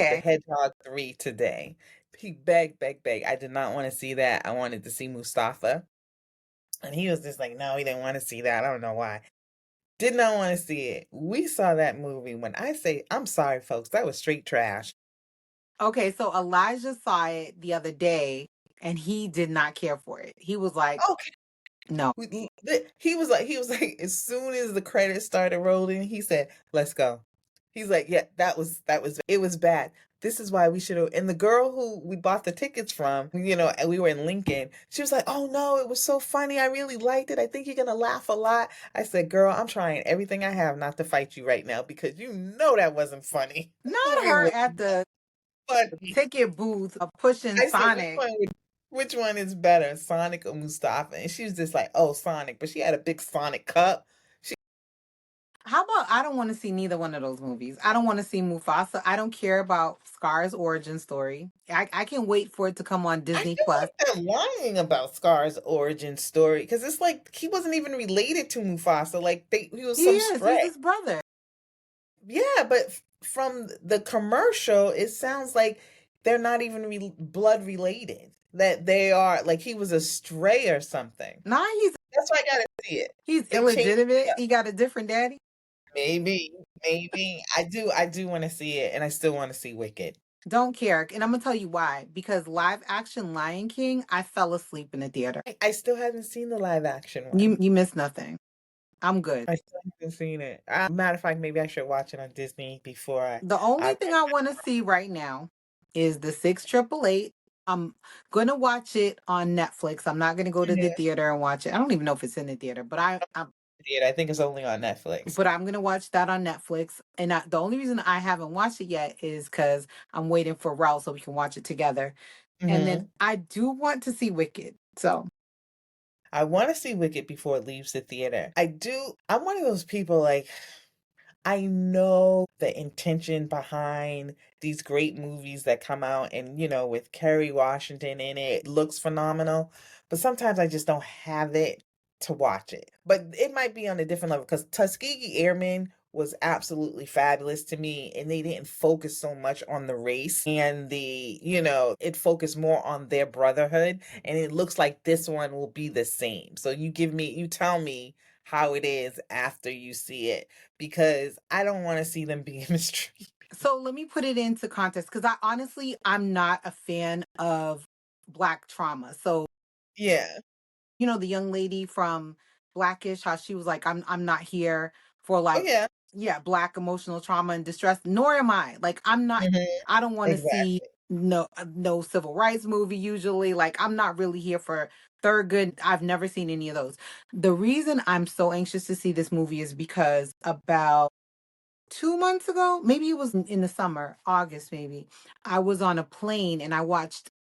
S1: the
S2: Okay.
S1: Hedgehog 3 today. He begged, begged, begged. I did not want to see that. I wanted to see Mustafa. And he was just like, no, he didn't want to see that. I don't know why. Did not want to see it. We saw that movie. When I say, I'm sorry, folks, that was straight trash.
S2: Okay, so Elijah saw it the other day and he did not care for it. He was like,
S1: Okay.
S2: no.
S1: He was like, as soon as the credits started rolling, he said, "Let's go." He's like, "Yeah, that was it was bad. This is why we should have." And the girl who we bought the tickets from, and we were in Lincoln, she was like, "Oh no, it was so funny. I really liked it. I think you're gonna laugh a lot." I said, "Girl, I'm trying everything I have not to fight you right now because you know that wasn't funny. That
S2: Not
S1: movie
S2: her
S1: was
S2: at the
S1: funny."
S2: ticket booth of pushing
S1: I said,
S2: Sonic.
S1: which one is better, Sonic or Mustafa? And she was just like, oh, Sonic. But she had a big Sonic cup. She
S2: How about I don't want to see neither one of those movies. I don't want to see Mufasa. I don't care about Scar's origin story. I can wait for it to come on
S1: I
S2: Disney
S1: feel
S2: Plus.
S1: like they're lying about Scar's origin story because it's like he wasn't even related to Mufasa. Like he was
S2: He
S1: some
S2: is. He's
S1: stray.
S2: his brother.
S1: Yeah, but from the commercial, it sounds like they're not even blood related. That they are like he was a stray or something.
S2: Nah,
S1: That's why I gotta see it.
S2: he's
S1: They changed
S2: illegitimate. He got a different daddy.
S1: Maybe, maybe. I do want to see it, and I still want to see Wicked.
S2: Don't care. And I'm gonna tell you why. Because live action Lion King, I fell asleep in the theater.
S1: I still haven't seen the live action one.
S2: You missed nothing. I'm good.
S1: I still haven't seen it. Matter of fact, maybe I should watch it on Disney before
S2: The
S1: I
S2: only
S1: rent
S2: thing I want to see right now is the 6888. I'm gonna watch it on Netflix. I'm not gonna go to the
S1: it.
S2: theater and watch it. I don't even know if it's in the theater, but
S1: I think it's only on Netflix.
S2: I'm gonna watch that on Netflix. And the only reason I haven't watched it yet is because I'm waiting for Ralph so we can watch it together. And then
S1: Hmm.
S2: I do want to see Wicked. So
S1: I want to see Wicked before it leaves the theater. I do. I'm one of those people like I know the intention behind these great movies that come out and, with Kerry Washington in it, looks phenomenal. But sometimes I just don't have it to watch it. But it might be on a different level because Tuskegee Airmen was absolutely fabulous to me. And they didn't focus so much on the race and it focused more on their brotherhood. And it looks like this one will be the same. So you tell me how it is after you see it because I don't want to see them being mistreated.
S2: so let me put it into context because I'm not a fan of black trauma. So
S1: Yeah.
S2: the young lady from Blackish, how she was like, I'm not here for
S1: Oh,
S2: like,
S1: yeah.
S2: yeah, Black emotional trauma and distress. Nor am I. Like, I'm not.
S1: Mhm.
S2: I don't want to see
S1: Exactly.
S2: no civil rights movie. Usually, like, I'm not really here for Thurgood. I've never seen any of those. The reason I'm so anxious to see this movie is because about 2 months ago, maybe it was in the summer, August maybe, I was on a plane and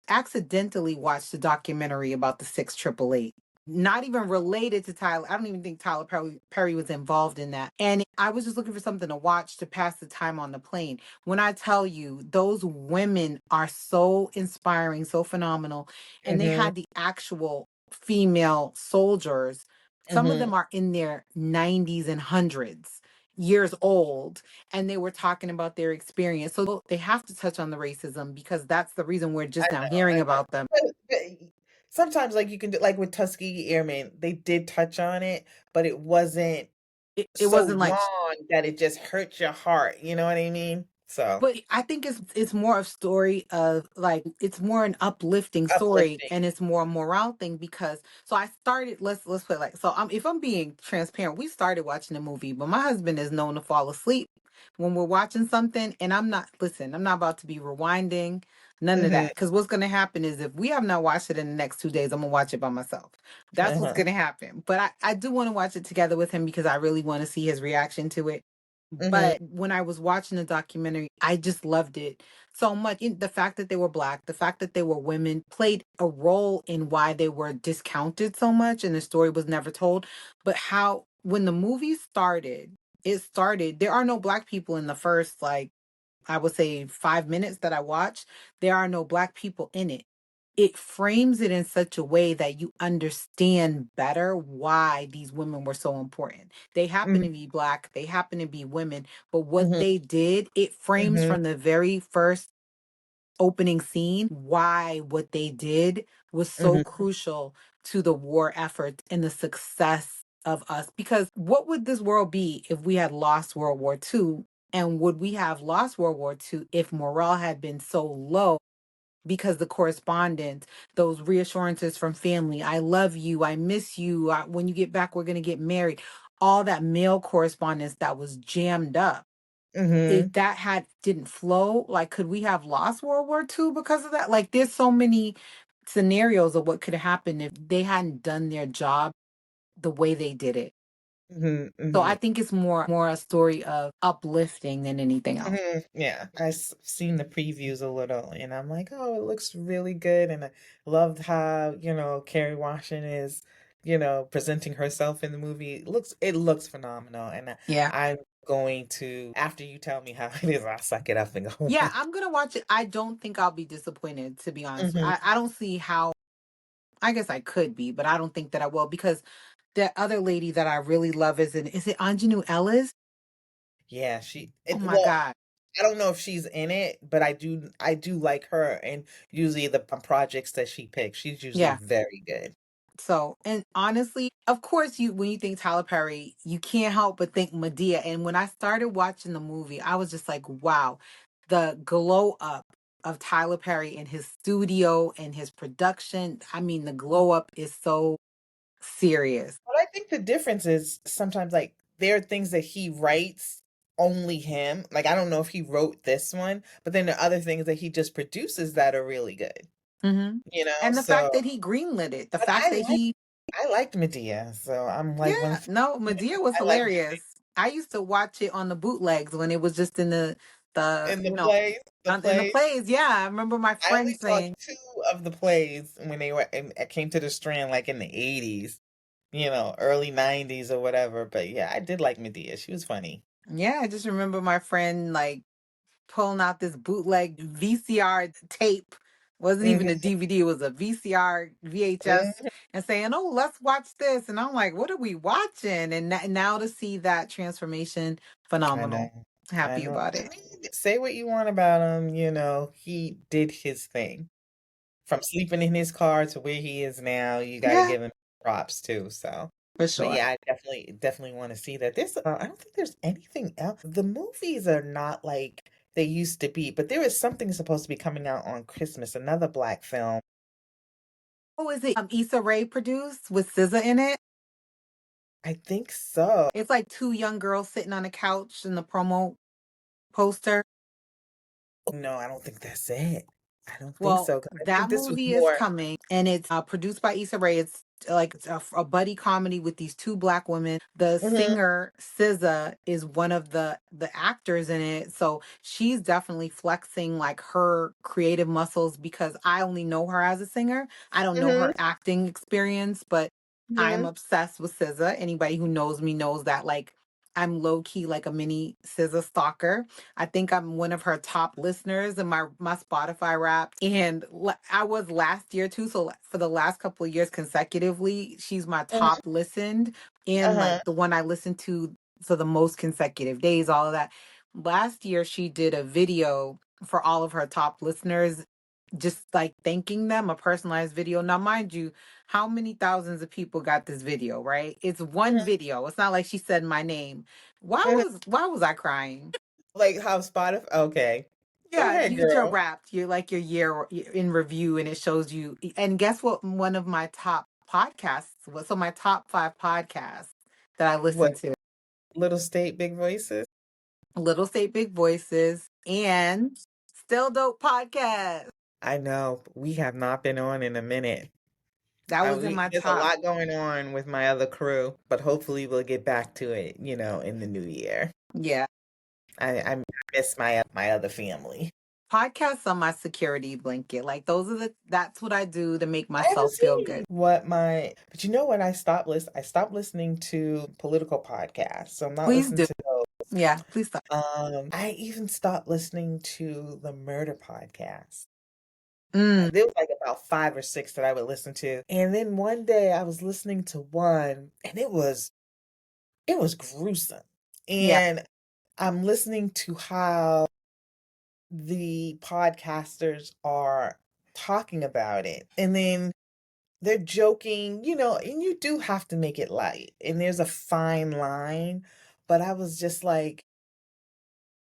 S2: accidentally watched a documentary about the 688. Not even related to Tyler. I don't even think Tyler Perry was involved in that. And I was just looking for something to watch to pass the time on the plane. When I tell you, those women are so inspiring, so phenomenal. And they
S1: Mhm.
S2: had the actual female soldiers. Some of
S1: Mhm.
S2: them are in their 90s and hundreds years old, and they were talking about their experience. So they have to touch on the racism because that's the reason we're
S1: I
S2: just now
S1: know,
S2: hearing
S1: I know.
S2: about them.
S1: But sometimes, like, you can do like, with Tuskegee Airmen, they did touch on it, but it wasn't
S2: It
S1: so
S2: wasn't like,
S1: long that it just hurt your heart, you know what I mean? So,
S2: but I think it's more of story of like it's more an uplifting story
S1: uplifting.
S2: and it's more a morale thing because so I started let's put it like so if I'm being transparent, we started watching the movie, but my husband is known to fall asleep when we're watching something and I'm not about to be rewinding, none of
S1: Mhm.
S2: that. Because what's gonna happen is if we have not watched it in the next 2 days, I'm gonna watch it by myself. That's what's
S1: Uh-huh.
S2: gonna happen. But I do want to watch it together with him because I really want to see his reaction to it.
S1: Mhm.
S2: But when I was watching the documentary, I just loved it so much. The fact that they were Black, the fact that they were women played a role in why they were discounted so much and the story was never told. But how, when the movie started, there are no Black people in the first, like, I would say 5 minutes that I watched. There are no Black people in it. It frames it in such a way that you understand better why these women were so important. They happen
S1: Mhm.
S2: to be Black, they happen to be women, but what
S1: Mhm.
S2: they did, it frames
S1: Mhm.
S2: from the very first opening scene why what they did was so
S1: Mhm.
S2: crucial to the war effort and the success of us. Because what would this world be if we had lost World War II? And would we have lost World War II if morale had been so low? Because the correspondence, those reassurances from family, I love you, I miss you, when you get back, we're going to get married, all that mail correspondence that was jammed up. If
S1: Mhm.
S2: that had didn't flow, like, could we have lost World War II because of that? Like, there's so many scenarios of what could have happened if they hadn't done their job the way they did it.
S1: Mhm.
S2: So I
S1: Mhm.
S2: think it's more a story of uplifting than anything else.
S1: Mhm. Yeah, seen the previews a little, and I'm like, oh, it looks really good, and I loved how Kerry Washington is presenting herself in the movie. It looks phenomenal, and
S2: Yeah.
S1: I'm going to, after you tell me how it is, I'll suck it up and go
S2: Yeah,
S1: watch.
S2: I'm gonna watch it. I don't think I'll be disappointed, to be honest.
S1: Mhm.
S2: I don't see how, I guess I could be, but I don't think that I will because the other lady that I really love is it Anjanou Ellis?
S1: Yeah,
S2: Oh my God.
S1: I don't know if she's in it, but I do like her, and usually the projects that she picks, she's usually
S2: Yeah.
S1: very good.
S2: So, and honestly, of course, when you think Tyler Perry, you can't help but think Medea. And when I started watching the movie, I was just like, wow, the glow up of Tyler Perry in his studio and his production. I mean, the glow up is so serious.
S1: But I think the difference is sometimes, like, there are things that he writes only him. Like, I don't know if he wrote this one, but then there are other things that he just produces that are really good,
S2: Hmm. And the
S1: So,
S2: fact that he greenlit it, the
S1: but
S2: fact that he,
S1: I liked Medea, so I'm
S2: yeah,
S1: like one of
S2: no, Medea was
S1: I like Medea
S2: hilarious. I used to watch it on the bootlegs when it was just in the
S1: in the plays,
S2: in the plays. Yeah, I remember my
S1: I
S2: friend
S1: only saw
S2: saying,
S1: 2 of the plays when they were came to the Strand, like, in the 80s, early 90s or whatever, but yeah, I did like Medea. She was funny.
S2: yeah, I just remember my friend like pulling out this bootleg VCR tape. Wasn't even a
S1: Mhm,
S2: DVD, it was a VCR, VHS,
S1: mhm.
S2: and saying, "Oh, let's watch this." And I'm like, "What are we watching?" And now to see that transformation,
S1: I
S2: phenomenal.
S1: know. I
S2: Happy
S1: know.
S2: about
S1: I
S2: it.
S1: mean, say what you want about him, he did his thing. From sleeping in his car to where he is now, you got to
S2: Yeah,
S1: give him props too. So,
S2: for
S1: but
S2: sure.
S1: yeah, I definitely want to see that. I don't think there's anything else. The movies are not like they used to be, but there is something supposed to be coming out on Christmas, another black film.
S2: Oh, is it Issa Rae produced with SZA in it?
S1: I think so.
S2: It's like two young girls sitting on a couch in the promo poster.
S1: No, I don't think that's it. I don't think
S2: Well,
S1: so, 'cause I think
S2: that
S1: this was
S2: movie is
S1: more.
S2: coming, and it's produced by Issa Rae. It's like it's a buddy comedy with these two black women. The
S1: Mhm,
S2: singer SZA is one of the actors in it, so she's definitely flexing like her creative muscles because I only know her as a singer. I don't know
S1: mhm,
S2: her acting experience, but I'm
S1: mhm.
S2: obsessed with SZA. Anybody who knows me knows that like I'm low key like a mini SZA stalker. I think I'm one of her top listeners in my Spotify Wrapped, and I was last year too. So for the last couple of years consecutively, she's my
S1: Mhm,
S2: top listened and
S1: uh-huh,
S2: like the one I listened to for the most consecutive days. All of that. Last year, she did a video for all of her top listeners, just like thanking them, a personalized video. Now, mind you, how many thousands of people got this video? Right? It's one
S1: mhm,
S2: video. It's not like she said my name.
S1: mhm.
S2: Why was I crying?
S1: Like how Spotify, okay. Go
S2: Yeah,
S1: ahead,
S2: you get your
S1: girl.
S2: Wrapped, you're like your year in review, and it shows you. And guess what? One of my top podcasts was so my top 5 podcasts that I listen
S1: What,
S2: to:
S1: Little State, Big Voices?
S2: Little State Big Voices and Still Dope Podcast.
S1: I know, we have not been on in a minute.
S2: That was in my
S1: There's a
S2: top.
S1: lot going on with my other crew, but hopefully we'll get back to it, in the new year.
S2: Yeah,
S1: I miss my other family.
S2: podcasts on my security blanket. Like those are that's what I do to make
S1: I haven't
S2: myself feel
S1: seen
S2: good.
S1: but you know what I stopped listening to political podcasts, so I'm not
S2: Please
S1: listening
S2: do.
S1: to those.
S2: Yeah, please stop.
S1: I even stopped listening to the murder podcast.
S2: Mm,
S1: There was like about five or six that I would listen to, and then one day I was listening to one, and it was gruesome,
S2: yeah.
S1: and I'm listening to how the podcasters are talking about it, and then they're joking, and you do have to make it light, and there's a fine line, but I was just like,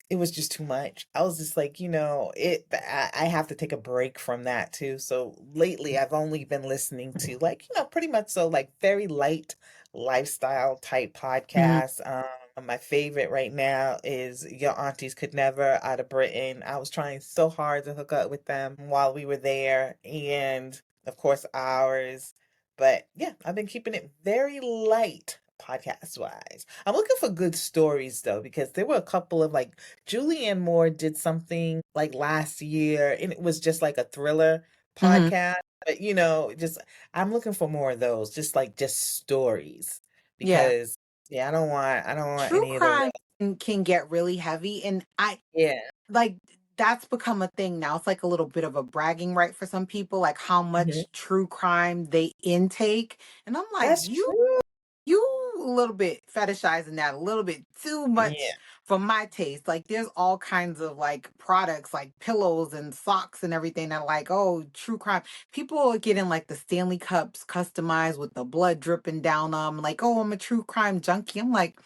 S1: it was just too much. I was just like, I have to take a break from that too. So lately I've only been listening to like, pretty much so like very light lifestyle type
S2: Mm,
S1: podcasts. My favorite right now is Your Aunties Could Never out of Britain. I was trying so hard to hook up with them while we were there, and of course ours. But yeah, I've been keeping it very light podcast wise. I'm looking for good stories though, because there were a couple of like Julianne Moore did something like last year, and it was just like a thriller
S2: mhm.
S1: podcast. But just I'm looking for more of those, just stories.
S2: Yeah.
S1: Because yeah, I don't want
S2: True
S1: any of the
S2: crime can get really heavy, and I
S1: yeah.
S2: like that's become a thing now. It's like a little bit of a bragging right for some people, like how
S1: Mhm.
S2: much true crime they intake. And I'm like,
S1: That's true.
S2: you a little bit fetishizing that a little bit too
S1: Yeah.
S2: much for my taste. Like there's all kinds of like products like pillows and socks and everything that are like, oh, true crime. People are getting like the Stanley Cups customized with the blood dripping down them, like, oh, I'm a true crime junkie. I'm like,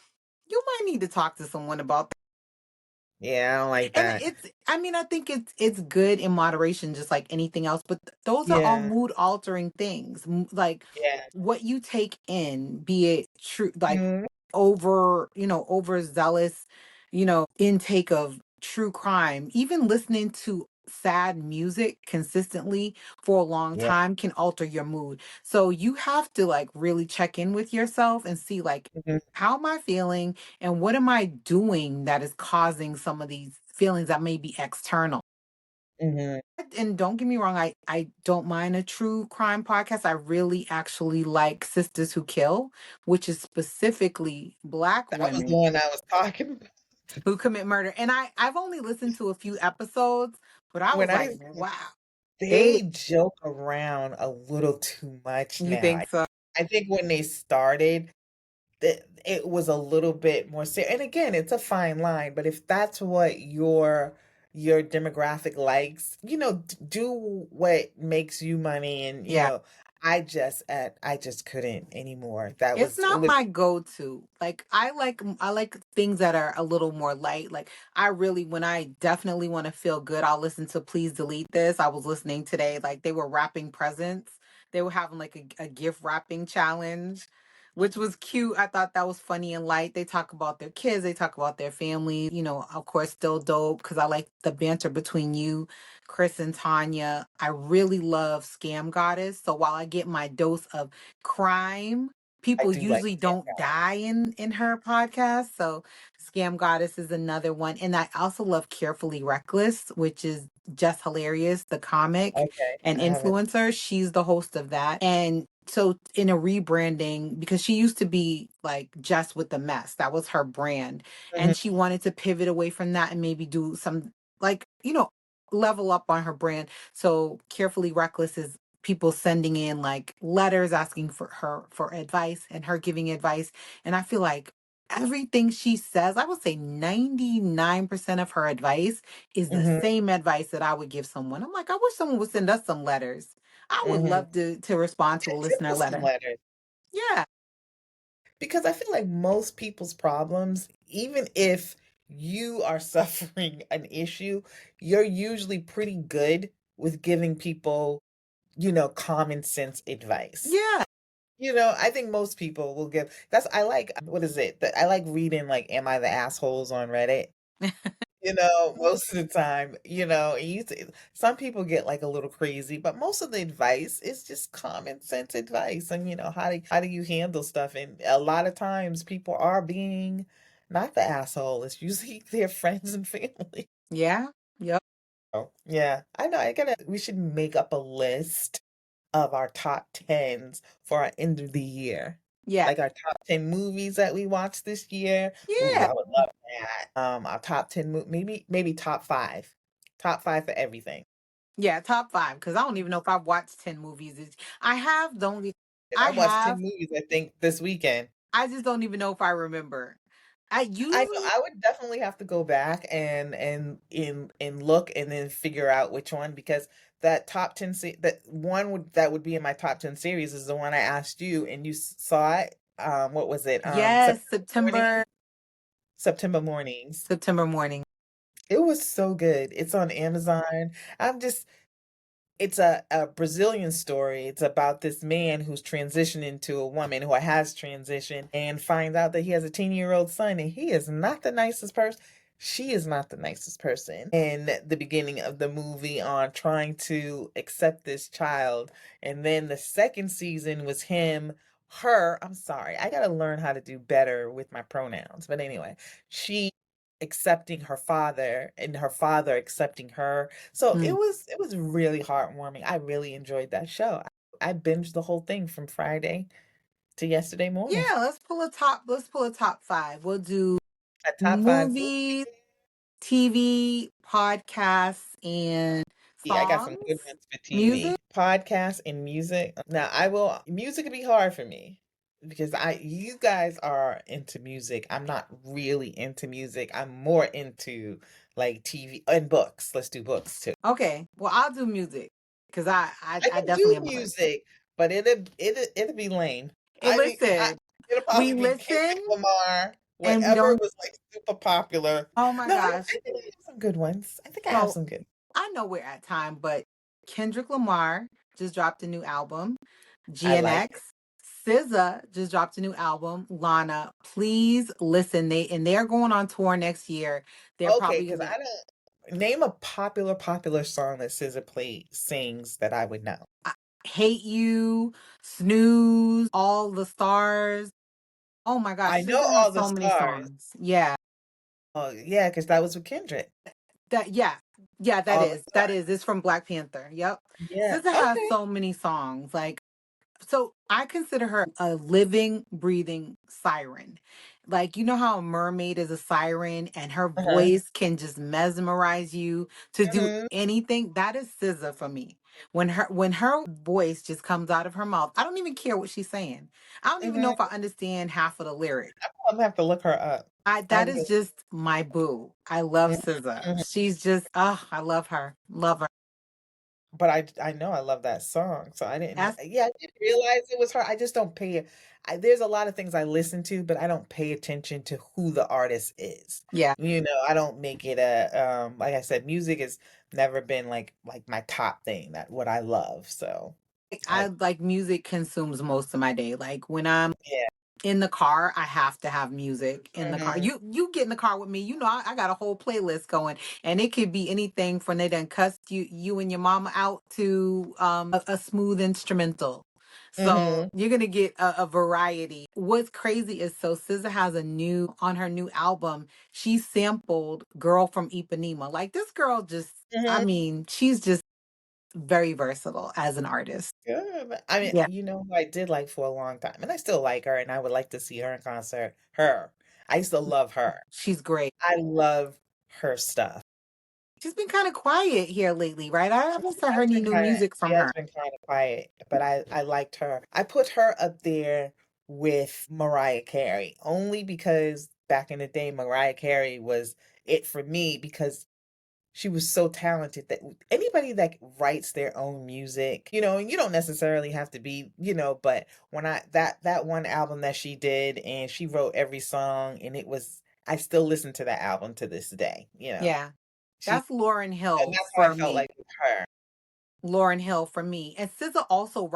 S2: you might need to talk to someone about.
S1: Yeah, I don't like
S2: And
S1: that.
S2: I mean, I think it's good in moderation, just like anything else. But those are all
S1: Yeah.
S2: mood altering things. Like
S1: Yeah.
S2: what you take in, be it true, like
S1: Mhm.
S2: overzealous, intake of true crime. Even listening to sad music consistently for a long
S1: Yeah.
S2: time can alter your mood. So you have to like really check in with yourself and see like
S1: Mhm.
S2: how am I feeling and what am I doing that is causing some of these feelings that may be external.
S1: Mhm.
S2: And don't get me wrong, I don't mind a true crime podcast. I really actually like Sisters Who Kill, which is specifically black
S1: That was the
S2: women
S1: one I was talking about.
S2: who commit murder. And I've only listened to a few episodes, but I
S1: When
S2: was
S1: I
S2: like,
S1: didn't
S2: wow, they
S1: They joke around a little too much
S2: you
S1: now.
S2: think so?
S1: I think when they started, it was a little bit more serious. And again, it's a fine line, but if that's what your demographic likes, do what makes you money, and
S2: Yeah.
S1: I just couldn't anymore. That
S2: It's
S1: was it
S2: not
S1: was
S2: my go-to. Like I like things that are a little more light. Like I really when I definitely want to feel good, I'll listen to Please Delete This. I was listening today, like they were wrapping presents. They were having like a gift wrapping challenge. which was cute. I thought that was funny and light. They talk about their kids, they talk about their family, of course, still dope because I like the banter between you, Chris, and Tanya. I really love Scam Goddess. So while I get my dose of crime,
S1: I
S2: people
S1: do like
S2: usually
S1: Scam
S2: don't die in her podcast. So Scam Goddess is another one. And I also love Carefully Reckless, which is just hilarious. The comic
S1: Okay,
S2: and
S1: I haven't.
S2: influencer. She's the host of that. And so in a rebranding, because she used to be like Just with the Mess, that was her brand.
S1: Mhm,
S2: And she wanted to pivot away from that and maybe do some like, level up on her brand. So Carefully Reckless is people sending in like letters asking for her for advice and her giving advice. And I feel like everything she says, I would say 99% of her advice is the
S1: mhm,
S2: same advice that I would give someone. I'm like, I wish someone would send us some letters. I would
S1: mhm.
S2: love to respond to a
S1: Send
S2: listener
S1: us some
S2: letter.
S1: letters
S2: Yeah.
S1: because I feel like most people's problems, even if you are suffering an issue, you're usually pretty good with giving people, common sense advice.
S2: Yeah.
S1: I think most people will give that's I like what is it? I like reading like Am I the Assholes on Reddit. Most of the time, some people get like a little crazy, but most of the advice is just common sense advice. And how do you handle stuff? And a lot of times people are being not the asshole. It's usually their friends and family.
S2: Yeah. Yep.
S1: Oh, yeah. I know. We should make up a list of our top tens for our end of the year.
S2: Yeah.
S1: Like our top 10 movies that we watched this year. Ooh,
S2: Yeah.
S1: I would love that. Our top 10 maybe top five. Top five for everything.
S2: Yeah. Top five. Because I don't even know if I've watched 10 movies. I have. Don't.
S1: And
S2: I
S1: I watched 10
S2: have.
S1: movies, I think, this weekend.
S2: I just don't even know if I remember. I
S1: I know
S2: usually.
S1: I would definitely have to go back and look and then figure out which one because that top 10 that would be in my top 10 series is the one I asked you and you saw it. What was it?
S2: Yes.
S1: Morning, September mornings.
S2: September morning.
S1: It was so good. It's on Amazon. I'm just it's a Brazilian story. It's about this man who's transitioning to a woman who has transitioned and finds out that he has a 10-year-old son and he is not the nicest person. She is not the nicest person. In the beginning of the movie on trying to accept this child. And then the second season was I'm sorry. I got to learn how to do better with my pronouns. But anyway, she accepting her father and her father accepting her, so it
S2: Hmm.
S1: was really heartwarming. I really enjoyed that show. I binged the whole thing from Friday to yesterday morning.
S2: Yeah. Let's pull a top five. We'll do
S1: A top five movie.
S2: movies, TV, podcasts, and
S1: Yeah, I got some good
S2: songs,
S1: ones for
S2: music.
S1: TV, podcasts, and music. Now, music would be hard for me because you guys are into music. I'm not really into music. I'm more into like TV and books. Let's do books too.
S2: Okay, well, I'll do music because
S1: I
S2: I
S1: can
S2: definitely
S1: do
S2: am a person.
S1: music, but it'll be lame.
S2: Hey, listen,
S1: It'll
S2: we
S1: probably be
S2: listen
S1: Kendrick Lamar,
S2: and we
S1: whatever
S2: don't.
S1: was like super popular.
S2: Oh my
S1: No, I
S2: gosh!
S1: think I have some good ones. I think I have
S2: So
S1: some good.
S2: I know we're at time, but Kendrick Lamar just dropped a new album.
S1: I like it.
S2: GNX, SZA just dropped a new album. Lana, please listen. They're going on tour next year. They're
S1: Okay,
S2: probably
S1: because
S2: gonna
S1: I don't name a popular song that SZA play sings that I would know.
S2: I Hate You, Snooze, All the Stars. Oh my gosh,
S1: I know
S2: SZA
S1: all
S2: has
S1: the
S2: so many
S1: stars.
S2: songs. Yeah.
S1: Oh yeah, because that was with Kendrick.
S2: Yeah. Yeah, that
S1: All the
S2: is. That
S1: stars.
S2: is. It's from Black Panther. Yep.
S1: Yeah.
S2: SZA has
S1: Okay.
S2: so many songs. Like, so I consider her a living, breathing siren. Like, you know how a mermaid is a siren and her
S1: Uh-huh.
S2: voice can just mesmerize you to do
S1: Hmm.
S2: anything? That is SZA for me. When her voice just comes out of her mouth, I don't even care what she's saying. I don't even know if I
S1: Hmm.
S2: understand half of the lyrics.
S1: I'm gonna have to look her up.
S2: I
S1: I'm
S2: That
S1: gonna.
S2: is just my boo. I love SZA.
S1: Mhm.
S2: She's just I love her. Love her.
S1: But I know I love that song, so I didn't
S2: That's
S1: yeah, I didn't realize it was her. I just don't pay there's a lot of things I listen to, but I don't pay attention to who the artist is.
S2: yeah.
S1: I don't make it a like I said, music has never been like my top thing, that what I love. So
S2: I
S1: I
S2: like music consumes most of my day. Like when I'm
S1: yeah.
S2: In the car, I have to have music in the car.
S1: Mhm.
S2: You get in the car with me, I got a whole playlist going, and it could be anything from they done cussed you and your mama out to a smooth instrumental. So
S1: Mhm.
S2: you're gonna get a variety. What's crazy is so SZA has a new on her new album. She sampled "Girl from Ipanema." Like this girl, just I
S1: Mhm.
S2: mean, she's just very versatile as an artist.
S1: Good. I mean,
S2: Yeah,
S1: who I did like for a long time, and I still like her, and I would like to see her in concert. Her. I used to love her.
S2: she's great.
S1: I love her stuff.
S2: She's been kind of quiet here lately, right? I haven't heard any new music
S1: She
S2: from
S1: has
S2: her.
S1: been kinda quiet, but I liked her. I put her up there with Mariah Carey, only because back in the day, Mariah Carey was it for me because she was so talented that anybody that writes their own music, and you don't necessarily have to be, but when that one album that she did and she wrote every song and I still listen to that album to this day.
S2: Yeah,
S1: She
S2: that's Lauryn
S1: And
S2: Hill
S1: that's how I
S2: for
S1: felt
S2: me.
S1: like with her.
S2: Lauryn Hill for me. And SZA also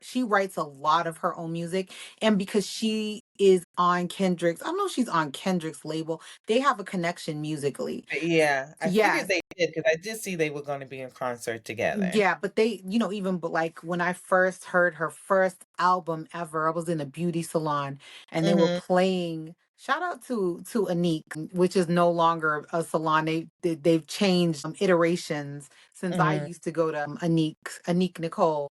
S2: she writes a lot of her own music. And because she is on I don't know if she's on Kendrick's label, they have a connection musically.
S1: But yeah, I figured
S2: Yes.
S1: they did because I did see they were gonna be in concert together.
S2: Yeah, but even but like when I first heard her first album ever, I was in a beauty salon and they were
S1: Mhm,
S2: playing shout out to Anik, which is no longer a salon. They've changed iterations since I
S1: mhm,
S2: used to go to Anik Nicole.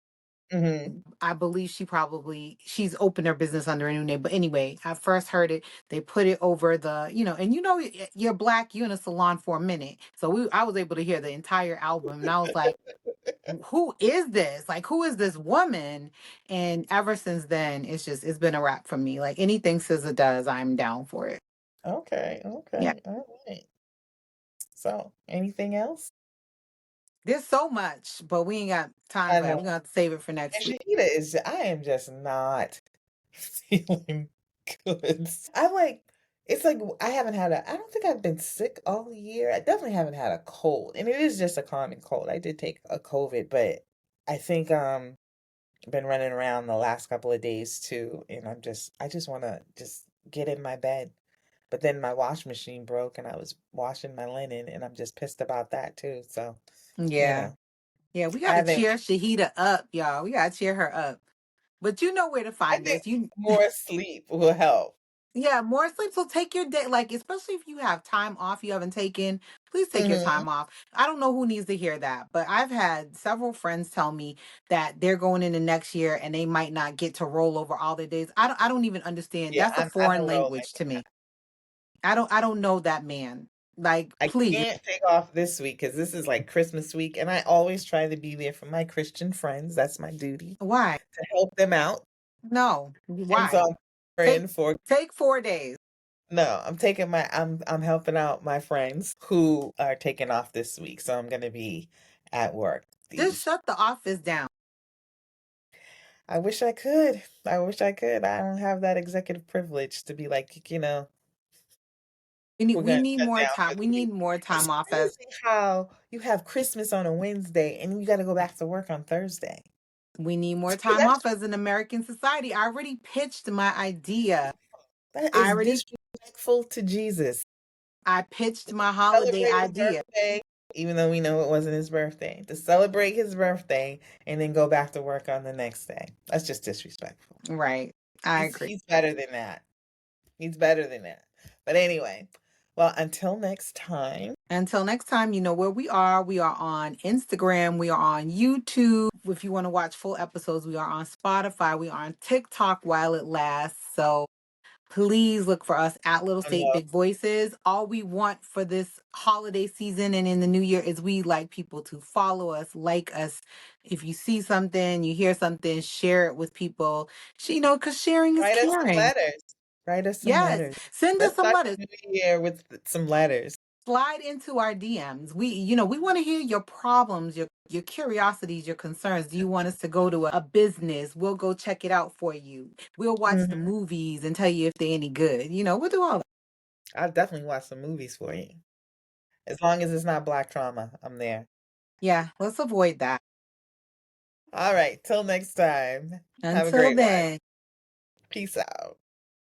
S1: mhm.
S2: I believe she's opened her business under a new name. But anyway, I first heard it. They put it over and you're black, you're in a salon for a minute. So I was able to hear the entire album and I was like, who is this? Like, who is this woman? And ever since then, it's been a wrap for me. Like anything SZA does, I'm down for it.
S1: Okay,
S2: Yeah.
S1: okay, alright. So, anything else?
S2: There's so much, but we ain't got time
S1: I
S2: for that.
S1: know.
S2: We're gonna have to save it for
S1: And
S2: next week.
S1: I am just not feeling good. It's like I don't think I've been sick all year. I definitely haven't had a cold, and it is just a common cold. I did take a COVID, but I think been running around the last couple of days too, and I just want to just get in my bed. But then my wash machine broke, and I was washing my linen, and I'm just pissed about that too. So, you
S2: Yeah.
S1: know,
S2: Yeah, we
S1: I
S2: gotta
S1: haven't.
S2: cheer Shahida up, y'all. We gotta cheer her up. But you know where to
S1: I
S2: find
S1: think
S2: us. You
S1: more sleep will help.
S2: Yeah, more sleep. So take your day, like especially if you have time off you haven't taken, please take your
S1: Hmm.
S2: time off. I don't know who needs to hear that, but I've had several friends tell me that they're going into next year and they might not get to roll over all their days. I don't even understand.
S1: Yeah,
S2: That's a
S1: I
S2: foreign
S1: don't roll like
S2: language to me.
S1: that.
S2: I don't know that man. Like,
S1: I
S2: please.
S1: can't take off this week because this is like Christmas week, and I always try to be there for my Christian friends. That's my duty
S2: Why?
S1: to help them out.
S2: No.
S1: And so
S2: Why?
S1: I'm
S2: Take
S1: praying for
S2: take 4 days.
S1: no, I'm helping out my friends who are taking off this week. So I'm gonna be at work
S2: Just
S1: these.
S2: shut the office down.
S1: I wish I could. I wish I could. I don't have that executive privilege to be like,
S2: We need
S1: we're
S2: we
S1: gonna
S2: need
S1: shut
S2: more
S1: down
S2: time.
S1: for
S2: We
S1: the week.
S2: need more
S1: It's
S2: time off as
S1: crazy how you have Christmas on a Wednesday and you gotta go back to work on Thursday.
S2: We need more time
S1: That's
S2: off as an American society. I already pitched my idea.
S1: that
S2: I
S1: is
S2: already
S1: disrespectful to Jesus.
S2: I pitched my holiday
S1: Celebrate his
S2: idea.
S1: birthday, even though we know it wasn't his birthday. To celebrate his birthday and then go back to work on the next day. That's just disrespectful.
S2: Right. I agree.
S1: He's better than that. He's better than that. But anyway, well, until next time.
S2: Until next time, you know where we are. We are on Instagram. We are on YouTube. If you want to watch full episodes, we are on Spotify. We are on TikTok while it lasts. So please look for us at Little State
S1: Enough.
S2: Big Voices. All we want for this holiday season and in the new year is we like people to follow us, like us. If you see something, you hear something, share it with people. Because sharing is
S1: Write us some
S2: caring.
S1: letters. Write us some
S2: Yes,
S1: letters.
S2: send us
S1: Let's
S2: some
S1: start
S2: letters.
S1: the new year with some letters.
S2: Slide into our DMs. We want to hear your problems, your curiosities, your concerns. Do you want us to go to a business? We'll go check it out for you. We'll watch the
S1: Mhm.
S2: movies and tell you if they're any good. We'll do all that.
S1: I'll definitely watch some movies for you. As long as it's not black trauma, I'm there.
S2: Yeah, let's avoid that.
S1: All right, till next time. Have a
S2: Until
S1: great one.
S2: then.
S1: Peace out.